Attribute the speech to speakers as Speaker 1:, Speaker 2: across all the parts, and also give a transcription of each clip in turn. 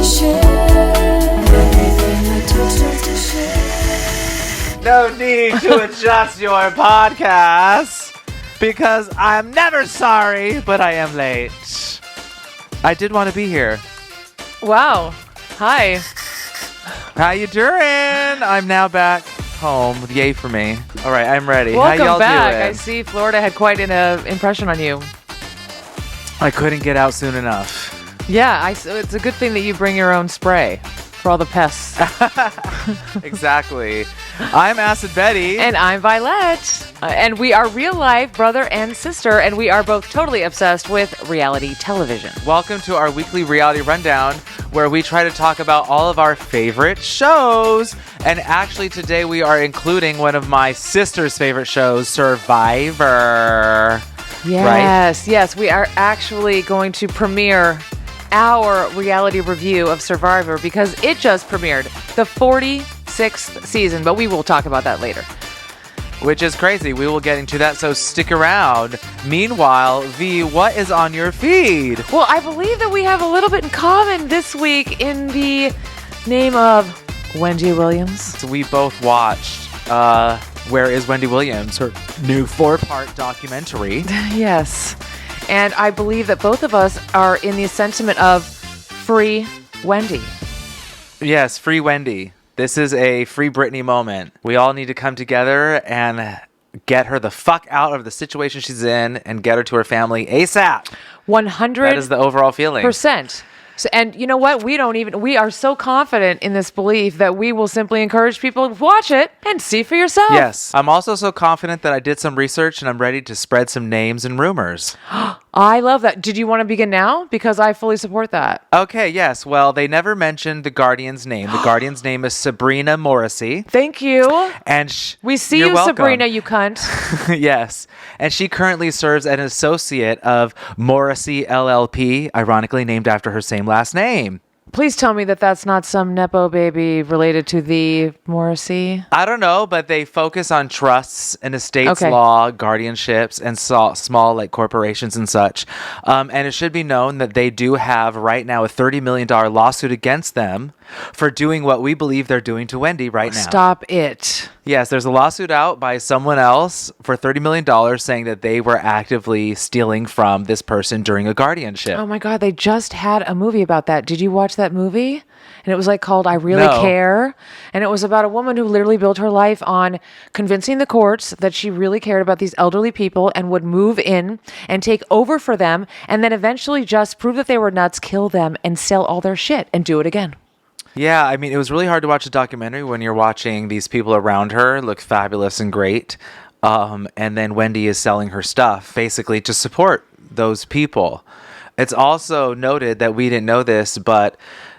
Speaker 1: No need to adjust your podcast because I'm never sorry, but I am late. I did want to be here.
Speaker 2: Wow. Hi.
Speaker 1: How you doing? I'm now back home. Yay for me. All right, I'm ready.
Speaker 2: Welcome
Speaker 1: How y'all
Speaker 2: back.
Speaker 1: doing?
Speaker 2: I see Florida had quite an impression on you.
Speaker 1: I couldn't get out soon enough.
Speaker 2: Yeah, it's a good thing that you bring your own spray for all the pests.
Speaker 1: Exactly. I'm Acid Betty.
Speaker 2: And I'm Violet. And we are real life brother and sister, and we are both totally obsessed with reality television.
Speaker 1: Welcome to our weekly reality rundown, where we try to talk about all of our favorite shows. And actually today we are including one of my sister's favorite shows, Survivor.
Speaker 2: Yes, right? Yes, we are actually going to premiere our reality review of Survivor because it just premiered the 46th season, but we will talk about that later.
Speaker 1: Which is crazy. We will get into that, so stick around. Meanwhile, V, what is on your feed?
Speaker 2: Well, I believe that we have a little bit in common this week in the name of Wendy Williams.
Speaker 1: So we both watched Where is Wendy Williams, her new 4-part documentary.
Speaker 2: Yes. And I believe that both of us are in the sentiment of free Wendy.
Speaker 1: Yes, free Wendy. This is a free Britney moment. We all need to come together and get her the fuck out of the situation she's in and get her to her family ASAP.
Speaker 2: 100%.
Speaker 1: That is the overall feeling.
Speaker 2: So, and you know what? We are so confident in this belief that we will simply encourage people to watch it and see for yourself.
Speaker 1: Yes. I'm also so confident that I did some research and I'm ready to spread some names and rumors.
Speaker 2: I love that. Did you want to begin now? Because I fully support that.
Speaker 1: Okay, yes. Well, they never mentioned the Guardian's name. The Guardian's name is Sabrina Morrissey.
Speaker 2: Thank you.
Speaker 1: And
Speaker 2: we see
Speaker 1: you're
Speaker 2: you,
Speaker 1: welcome.
Speaker 2: Sabrina, you cunt.
Speaker 1: Yes. And she currently serves as an associate of Morrissey LLP, ironically named after her same last name.
Speaker 2: Please tell me that that's not some Nepo baby related to the Morrissey.
Speaker 1: I don't know, but they focus on trusts and estates law, guardianships, and small like corporations and such. And it should be known that they do have right now a $30 million lawsuit against them for doing what we believe they're doing to Wendy right now.
Speaker 2: Stop it.
Speaker 1: Yes, there's a lawsuit out by someone else for $30 million saying that they were actively stealing from this person during a guardianship.
Speaker 2: Oh my God, they just had a movie about that. Did you watch that movie? And it was like called I Really
Speaker 1: No.
Speaker 2: Care. And it was about a woman who literally built her life on convincing the courts that she really cared about these elderly people and would move in and take over for them and then eventually just prove that they were nuts, kill them, and sell all their shit and do it again.
Speaker 1: Yeah, I mean, it was really hard to watch a documentary when you're watching these people around her look fabulous and great. And then Wendy is selling her stuff basically to support those people. It's also noted that we didn't know this, but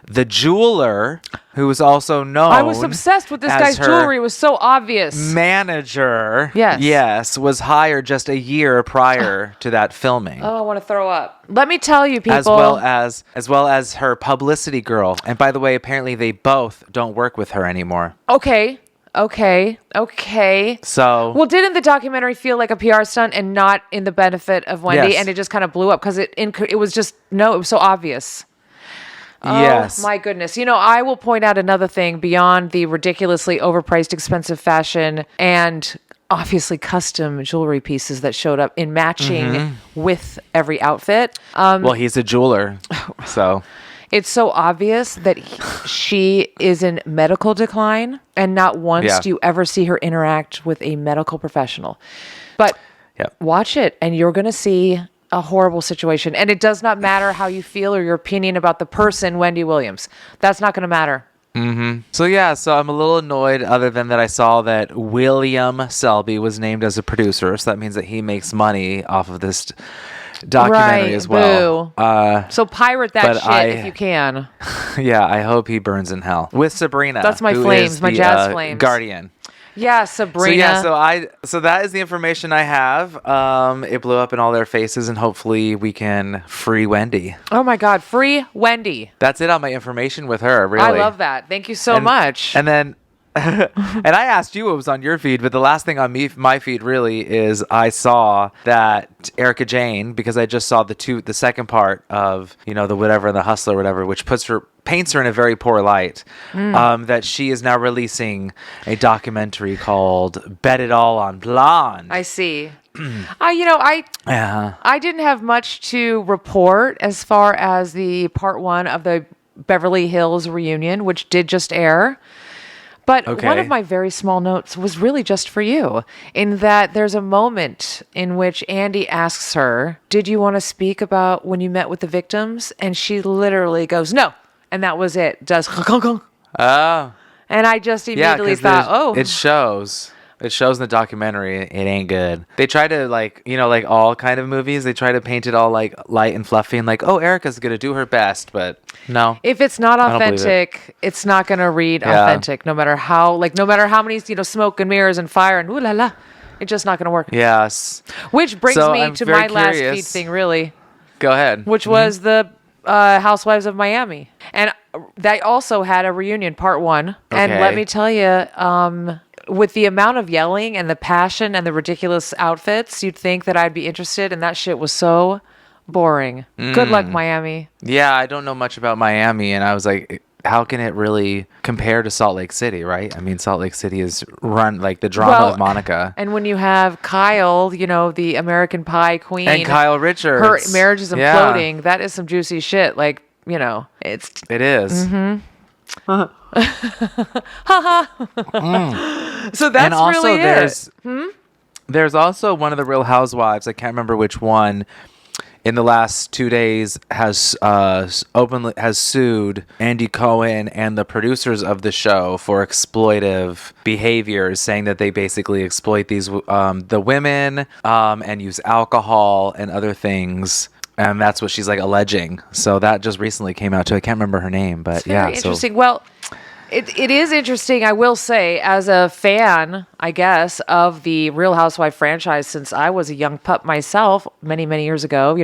Speaker 1: the jeweler, who was also known,
Speaker 2: I was obsessed with this guy's jewelry. It was so obvious.
Speaker 1: Manager,
Speaker 2: yes,
Speaker 1: was hired just a year prior to that filming.
Speaker 2: Oh, I want to throw up. Let me tell you, people.
Speaker 1: As well as her publicity girl. And by the way, apparently they both don't work with her anymore.
Speaker 2: Okay.
Speaker 1: So,
Speaker 2: well, didn't the documentary feel like a PR stunt and not in the benefit of Wendy?
Speaker 1: Yes.
Speaker 2: And it just kind of blew up because it was just, no, it was so obvious.
Speaker 1: Yes.
Speaker 2: Oh, my goodness. You know, I will point out another thing beyond the ridiculously overpriced, expensive fashion and obviously custom jewelry pieces that showed up in matching with every outfit.
Speaker 1: Well, he's a jeweler, so...
Speaker 2: It's so obvious that she is in medical decline, and not once do you ever see her interact with a medical professional. But watch it, and you're going to see a horrible situation. And it does not matter how you feel or your opinion about the person, Wendy Williams. That's not going to matter.
Speaker 1: Mm-hmm. So I'm a little annoyed, other than that I saw that William Selby was named as a producer, so that means that he makes money off of this documentary as well.
Speaker 2: So pirate that shit if you can.
Speaker 1: Yeah, I hope he burns in hell with Sabrina.
Speaker 2: That's my flames, my jazz flames.
Speaker 1: Guardian.
Speaker 2: Yeah, Sabrina.
Speaker 1: So that is the information I have. It blew up in all their faces, and hopefully we can free Wendy.
Speaker 2: Oh my God, free Wendy.
Speaker 1: That's it on my information with her. Really,
Speaker 2: I love that. Thank you so much.
Speaker 1: And then And I asked you what was on your feed, but the last thing on my feed really is I saw that Erica Jane, because I just saw the second part of, the whatever, the Hustler or whatever, which paints her in a very poor light, that she is now releasing a documentary called Bet It All on Blonde.
Speaker 2: I see. I didn't have much to report as far as the part 1 of the Beverly Hills reunion, which did just air. But one of my very small notes was really just for you, in that there's a moment in which Andy asks her, did you want to speak about when you met with the victims? And she literally goes, no. And that was it. Does
Speaker 1: oh.
Speaker 2: And I just immediately thought, oh.
Speaker 1: It shows. It shows in the documentary it ain't good. They try to, like all kind of movies, they try to paint it all like light and fluffy and like, oh, Erica's going to do her best, but no.
Speaker 2: If it's not authentic, it's not going to read authentic, no matter how many, smoke and mirrors and fire and ooh la la. It's just not going to work.
Speaker 1: Yes.
Speaker 2: Which brings me to my last feed thing, really.
Speaker 1: Go ahead.
Speaker 2: Which was the Housewives of Miami. And they also had a reunion, part 1. And let me tell you, with the amount of yelling and the passion and the ridiculous outfits, you'd think that I'd be interested, and that shit was so boring. Good luck, Miami.
Speaker 1: Yeah, I don't know much about Miami, and I was like, how can it really compare to Salt Lake City, right? I mean, Salt Lake City is run like the drama of Monica.
Speaker 2: And when you have Kyle, the American Pie queen.
Speaker 1: And Kyle Richards.
Speaker 2: Her marriage is imploding. That is some juicy shit. Like, it
Speaker 1: is.
Speaker 2: Mm-hmm. So that's
Speaker 1: and also
Speaker 2: really it.
Speaker 1: There's also one of the Real Housewives, I can't remember which one, in the last 2 days has sued Andy Cohen and the producers of the show for exploitive behaviors, saying that they basically exploit these the women and use alcohol and other things. And that's what she's like alleging. So that just recently came out too. I can't remember her name, but
Speaker 2: very interesting. Well, it is interesting, I will say, as a fan, I guess, of the Real Housewife franchise, since I was a young pup myself many, many years ago.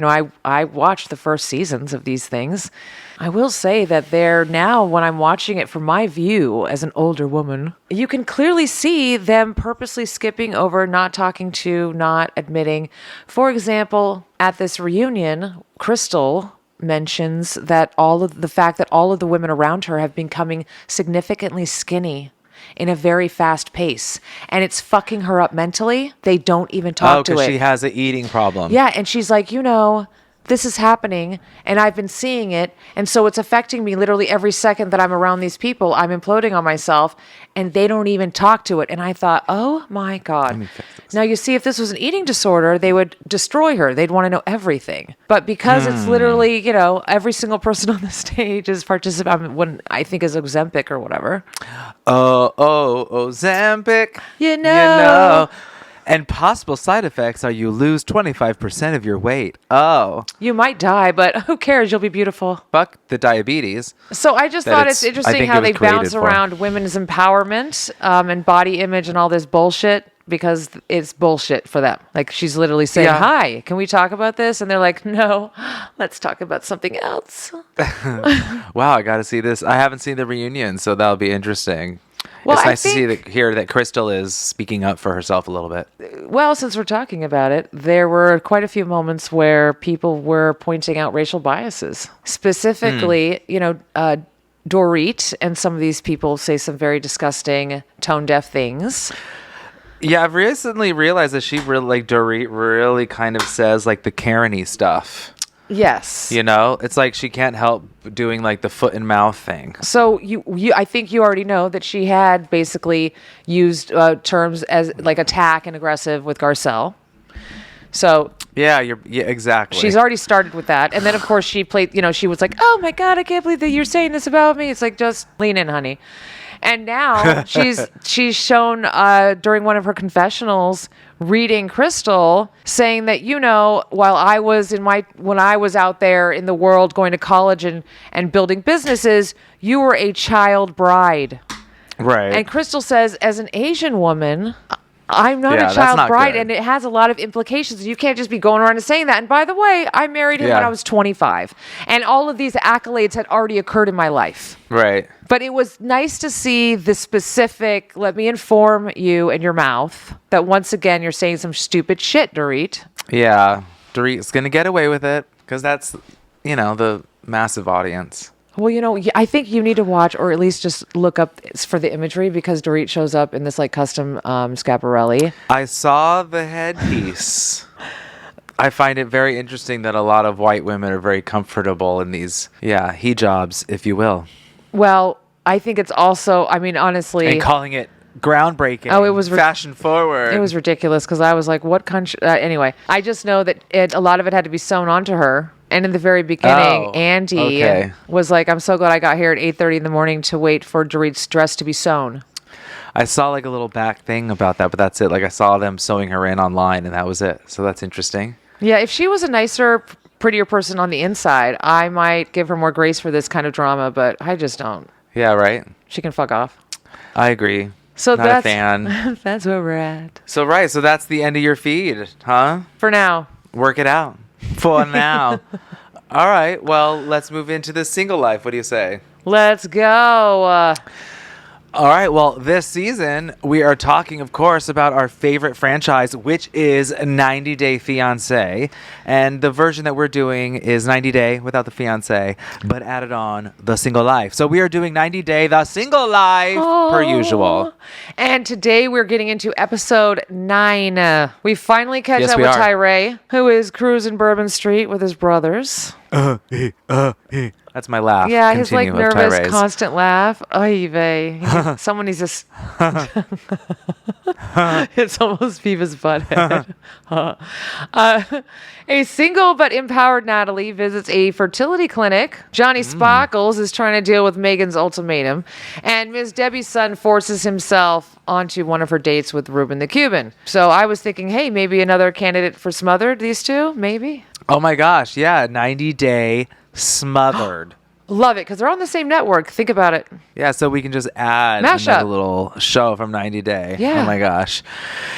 Speaker 2: I watched the first seasons of these things. I will say that they're now, when I'm watching it from my view as an older woman, you can clearly see them purposely skipping over, not talking to, not admitting. For example, at this reunion, Crystal mentions that the fact that all of the women around her have been becoming significantly skinny in a very fast pace, and it's fucking her up mentally. They don't even talk to it.
Speaker 1: Oh, because she has an eating problem.
Speaker 2: Yeah, and she's like, this is happening, and I've been seeing it, and so it's affecting me literally every second that I'm around these people. I'm imploding on myself, and they don't even talk to it. And I thought, oh my God. Now, you see, if this was an eating disorder, they would destroy her. They'd want to know everything. But because it's literally, every single person on the stage is participating, when I think is Ozempic or whatever.
Speaker 1: Ozempic.
Speaker 2: You know.
Speaker 1: And possible side effects are you lose 25% of your weight. Oh.
Speaker 2: You might die, but who cares? You'll be beautiful.
Speaker 1: Fuck the diabetes.
Speaker 2: So I just thought it's interesting how they bounce around women's empowerment and body image and all this bullshit, because it's bullshit for them. Like, she's literally saying, hi, can we talk about this? And they're like, no, let's talk about something else.
Speaker 1: Wow, I got to see this. I haven't seen the reunion, so that'll be interesting.
Speaker 2: Well,
Speaker 1: it's nice to hear that Crystal is speaking up for herself a little bit.
Speaker 2: Well, since we're talking about it, there were quite a few moments where people were pointing out racial biases. Specifically, Dorit and some of these people say some very disgusting, tone-deaf things.
Speaker 1: Yeah, I've recently realized that she really, Dorit really kind of says like the Karen-y stuff.
Speaker 2: Yes.
Speaker 1: It's like she can't help doing like the foot and mouth thing.
Speaker 2: So I think you already know that she had basically used terms as like attack and aggressive with Garcelle. So
Speaker 1: yeah, exactly.
Speaker 2: She's already started with that. And then of course she played, she was like, oh my God, I can't believe that you're saying this about me. It's like, just lean in, honey. And now she's shown during one of her confessionals reading Crystal, saying that, while when I was out there in the world going to college and building businesses, you were a child bride.
Speaker 1: Right.
Speaker 2: And Crystal says, as an Asian woman, I'm not
Speaker 1: Yeah,
Speaker 2: a
Speaker 1: that's
Speaker 2: child
Speaker 1: not
Speaker 2: bride,
Speaker 1: good.
Speaker 2: and it has a lot of implications. You can't just be going around and saying that. And by the way, I married him when
Speaker 1: Yeah.
Speaker 2: I was 25, and all of these accolades had already occurred in my life.
Speaker 1: Right.
Speaker 2: But it was nice to see the specific, let me inform you and your mouth that once again you're saying some stupid shit, Dorit.
Speaker 1: Yeah. Dorit's going to get away with it because that's, the massive audience.
Speaker 2: Well, I think you need to watch or at least just look up for the imagery because Dorit shows up in this like custom scaparelli.
Speaker 1: I saw the headpiece. I find it very interesting that a lot of white women are very comfortable in these, hijabs, if you will.
Speaker 2: Well, I think it's also, honestly.
Speaker 1: And calling it groundbreaking.
Speaker 2: Oh, it was
Speaker 1: fashion forward.
Speaker 2: It was ridiculous because I was like, what country? Anyway, I just know that a lot of it had to be sewn onto her. And in the very beginning, Andy was like, I'm so glad I got here at 8:30 in the morning to wait for Dorit's dress to be sewn.
Speaker 1: I saw like a little back thing about that, but that's it. Like I saw them sewing her in online and that was it. So that's interesting.
Speaker 2: Yeah, if she was a nicer, prettier person on the inside, I might give her more grace for this kind of drama, but I just don't.
Speaker 1: Yeah, right.
Speaker 2: She can fuck off.
Speaker 1: I agree.
Speaker 2: So
Speaker 1: Not a fan.
Speaker 2: That's where we're at.
Speaker 1: So that's the end of your feed, huh?
Speaker 2: For now.
Speaker 1: Work it out. For now. All right. Well, let's move into the single life. What do you say?
Speaker 2: Let's go.
Speaker 1: All right. Well, this season, we are talking, of course, about our favorite franchise, which is 90 Day Fiancé. And the version that we're doing is 90 Day without the fiancé, but added on the single life. So we are doing 90 Day, the single life, per usual.
Speaker 2: And today we're getting into episode 9. We finally catch up
Speaker 1: we
Speaker 2: with
Speaker 1: are.
Speaker 2: Tyray, who is cruising Bourbon Street with his brothers.
Speaker 1: That's my laugh.
Speaker 2: Yeah, his like
Speaker 1: Continue of
Speaker 2: nervous,
Speaker 1: Tyray's.
Speaker 2: constant laugh. Oy vey. Someone needs to. It's almost Beavis Butthead. A single but empowered Natalie visits a fertility clinic. Johnny Spockles is trying to deal with Megan's ultimatum, and Miss Debbie's son forces himself onto one of her dates with Ruben the Cuban. So I was thinking, hey, maybe another candidate for Smothered. These two, maybe.
Speaker 1: Oh my gosh. Yeah. 90 Day Smothered.
Speaker 2: Love it because they're on the same network. Think about it.
Speaker 1: Yeah, so we can just add
Speaker 2: Mash
Speaker 1: another
Speaker 2: up.
Speaker 1: little show from 90 Day.
Speaker 2: Yeah.
Speaker 1: Oh my gosh.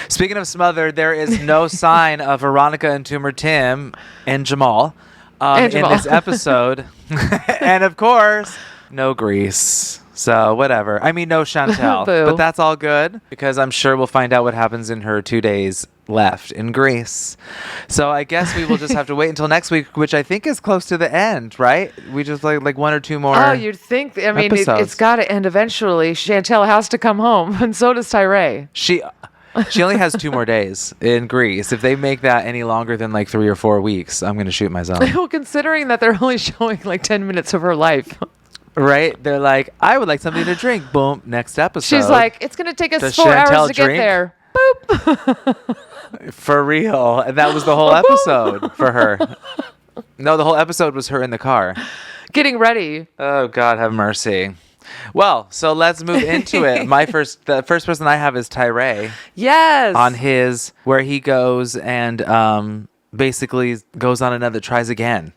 Speaker 1: Speaking of Smothered, there is no sign of Veronica and Toomer Tim and Jamal, in this episode. And of course, no Grease. So whatever. I mean, no Chantel.
Speaker 2: Boo.
Speaker 1: But that's all good because I'm sure we'll find out what happens in her 2 days left in Greece. So I guess we will just have to wait until next week, which I think is close to the end, right? We just like 1 or 2 more.
Speaker 2: Oh, you'd think. I mean, it's got to end eventually. Chantel has to come home, and so does Tyray.
Speaker 1: She only has 2 more days in Greece. If they make that any longer than like 3 or 4 weeks, I'm going to shoot myself.
Speaker 2: Well, considering that they're only showing like 10 minutes of her life.
Speaker 1: Right? They're like, I would like something to drink. Boom. Next episode.
Speaker 2: She's like, it's going to take us
Speaker 1: Does
Speaker 2: 4 hours
Speaker 1: Chantel
Speaker 2: to get
Speaker 1: drink?
Speaker 2: there. Boop.
Speaker 1: For real. And that was the whole episode for her. No, the whole episode was her in the car.
Speaker 2: Getting ready.
Speaker 1: Oh, God have mercy. Well, so let's move into it. The first person I have is Tyray.
Speaker 2: Yes.
Speaker 1: On his, where he goes and basically goes on another, tries again.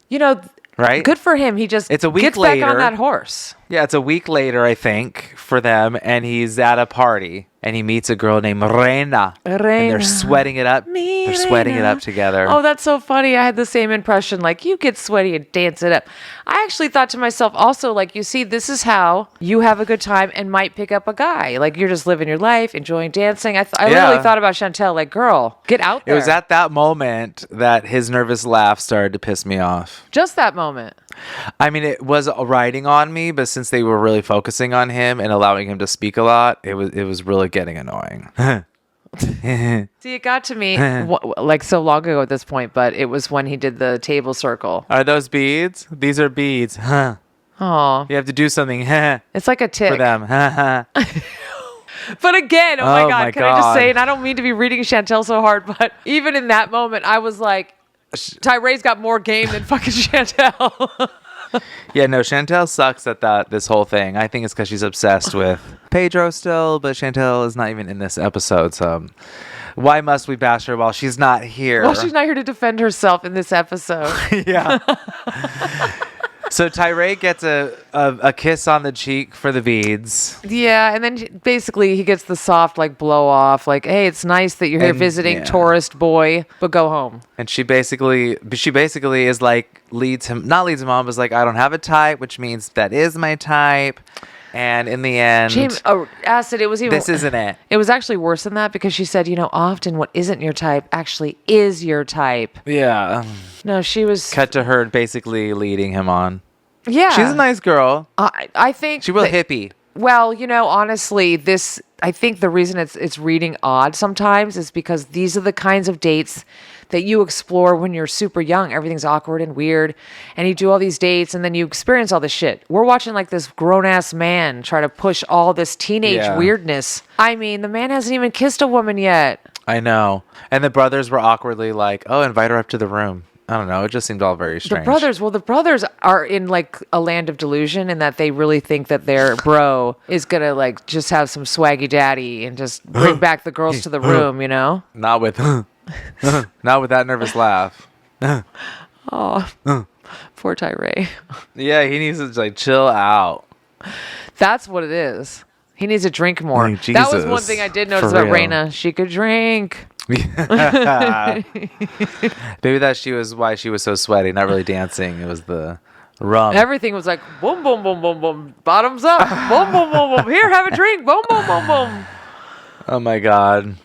Speaker 1: Right?
Speaker 2: Good for him. He just
Speaker 1: It's a week
Speaker 2: gets
Speaker 1: later.
Speaker 2: back on that horse.
Speaker 1: Yeah, it's a week later, I think, for them, and he's at a party, and he meets a girl named Reina. And they're sweating it up. They're sweating it up together.
Speaker 2: Oh, that's so funny. I had the same impression. Like, you get sweaty and dance it up. I actually thought to myself also, like, you see, this is how you have a good time and might pick up a guy. Like, you're just living your life, enjoying dancing. I literally thought about Chantel, like, girl, get out there.
Speaker 1: It was at that moment that his nervous laugh started to piss me off.
Speaker 2: Just that moment.
Speaker 1: I mean, it was riding on me, but since they were really focusing on him and allowing him to speak a lot, it was really getting annoying.
Speaker 2: See, it got to me like so long ago at this point, but it was when he did the table circle.
Speaker 1: Are those beads? These are beads. Huh.
Speaker 2: Oh,
Speaker 1: You have to do something.
Speaker 2: it's like a tick
Speaker 1: For them.
Speaker 2: But again, oh my
Speaker 1: Oh
Speaker 2: God,
Speaker 1: my
Speaker 2: can I just
Speaker 1: God.
Speaker 2: say, and I don't mean to be reading Chantel so hard, but even in that moment, I was like, Tyray's got more game than fucking Chantel.
Speaker 1: Yeah, no, Chantel sucks at this whole thing. I think it's because she's obsessed with Pedro still, but Chantel is not even in this episode, so why must we bash her while she's not here?
Speaker 2: Well, she's not here to defend herself in this episode.
Speaker 1: Yeah. So Tyray gets a kiss on the cheek for the beads.
Speaker 2: Yeah, and then basically he gets the soft like blow off, like, hey, it's nice that you're here visiting, tourist boy, but go home.
Speaker 1: And she basically is like leads him on, but is like, I don't have a type, which means that is my type. And in the end,
Speaker 2: Acid, this isn't it. It was actually worse than that because she said, often what isn't your type actually is your type.
Speaker 1: Yeah.
Speaker 2: No, she was...
Speaker 1: Cut to her basically leading him on.
Speaker 2: Yeah.
Speaker 1: She's a nice girl.
Speaker 2: I think...
Speaker 1: She's real hippie.
Speaker 2: Well, honestly, I think the reason it's reading odd sometimes is because these are the kinds of dates that you explore when you're super young. Everything's awkward and weird, and you do all these dates, and then you experience all this shit. We're watching like this grown-ass man try to push all this teenage weirdness. I mean, the man hasn't even kissed a woman yet.
Speaker 1: I know. And the brothers were awkwardly like, oh, invite her up to the room. I don't know. It just seemed all very strange.
Speaker 2: The brothers are in like a land of delusion in that they really think that their bro is going to like just have some swaggy daddy and just bring back the girls to the room,
Speaker 1: Not with that nervous laugh.
Speaker 2: Oh, poor Tyray.
Speaker 1: Yeah, he needs to like chill out.
Speaker 2: That's what it is. He needs to drink more.
Speaker 1: Jesus,
Speaker 2: that was one thing I did notice about Raina. She could drink.
Speaker 1: Maybe that's why she was so sweaty, not really dancing. It was the rum.
Speaker 2: Everything was like boom, boom, boom, boom, boom. Bottoms up. Boom, boom, boom, boom. Here, have a drink. Boom, boom, boom, boom.
Speaker 1: Oh my God.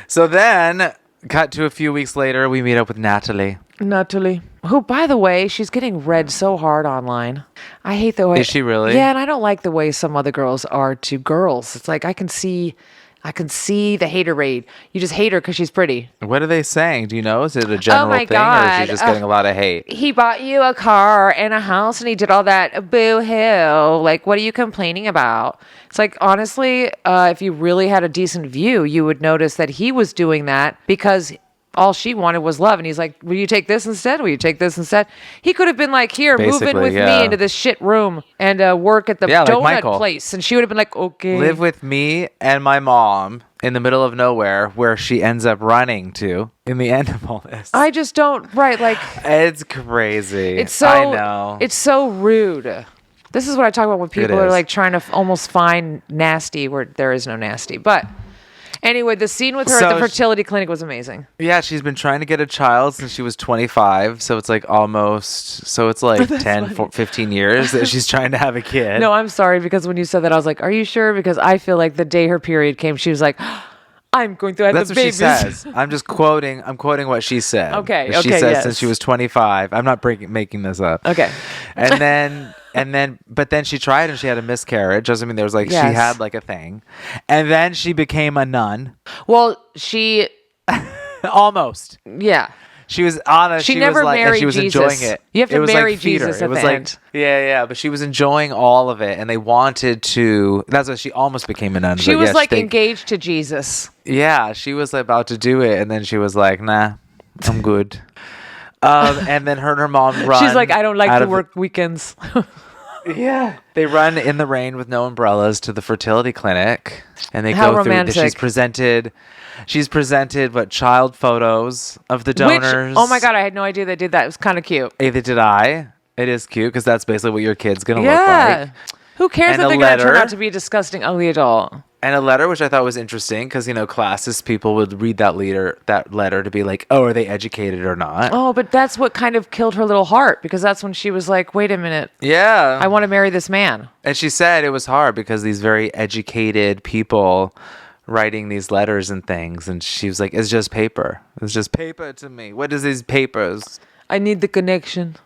Speaker 1: So then, cut to a few weeks later, we meet up with Natalie. Who, by the way, she's getting read so hard online. I hate the way... Is she really?
Speaker 2: Yeah, and I don't like the way some other girls are to girls. It's like I can see the hater raid. You just hate her because she's pretty.
Speaker 1: What are they saying? Do you know? Is it a general thing,
Speaker 2: God.
Speaker 1: or is she just getting a lot of hate?
Speaker 2: He bought you a car and a house, and he did all that. Boo-hoo. Like, what are you complaining about? It's like, honestly, if you really had a decent view, you would notice that he was doing that because all she wanted was love. And he's like, will you take this instead? Will you take this instead? He could have been like, here, move in with me into this shit room and work at the donut place. And she would have been like, okay.
Speaker 1: Live with me and my mom in the middle of nowhere, where she ends up running to in the end of all this.
Speaker 2: I just don't, like.
Speaker 1: It's crazy.
Speaker 2: I
Speaker 1: know.
Speaker 2: It's so rude. This is what I talk about when people are like trying to almost find nasty where there is no nasty. But anyway, the scene with her at the fertility clinic was amazing. Yeah, she's been trying to get a child since she was 25. So it's like it's like 10, 15 years that she's trying to have a kid. No, I'm sorry, because when you said that, I was like, are you sure? Because I feel like the day her period came, she was like, I'm going to have the babies. That's what she says. I'm just quoting what she said. Okay. She says since she was 25. I'm not making this up. Okay. But then she tried and she had a miscarriage. Doesn't mean there was she had like a thing. And then she became a nun. Well, she almost. Yeah. She was honest. She never married and she was Jesus. Enjoying it. You have to marry Jesus at the end. Yeah. But she was enjoying all of it, and they wanted to. That's why she almost became a nun. She was engaged to Jesus. Yeah, she was about to do it, and then she was like, "Nah, I'm good." And then her and her mom run. She's like, "I don't like to work weekends." Yeah. They run in the rain with no umbrellas to the fertility clinic, and they go through. She's presented child photos of the donors. Oh my God, I had no idea they did that. It was kind of cute. Either did I. It is cute because that's basically what your kid's going to look like. Who cares if they're going to turn out to be a disgusting, ugly adult? And a letter, which I thought was interesting because, classist people would read that letter to be like, oh, are they educated or not? Oh, but that's what kind of killed her little heart, because that's when she was like, wait a minute. Yeah. I want to marry this man. And she said it was hard because these very educated people writing these letters and things. And she was like, it's just paper. It's just paper to me. What is these papers? I need the connection.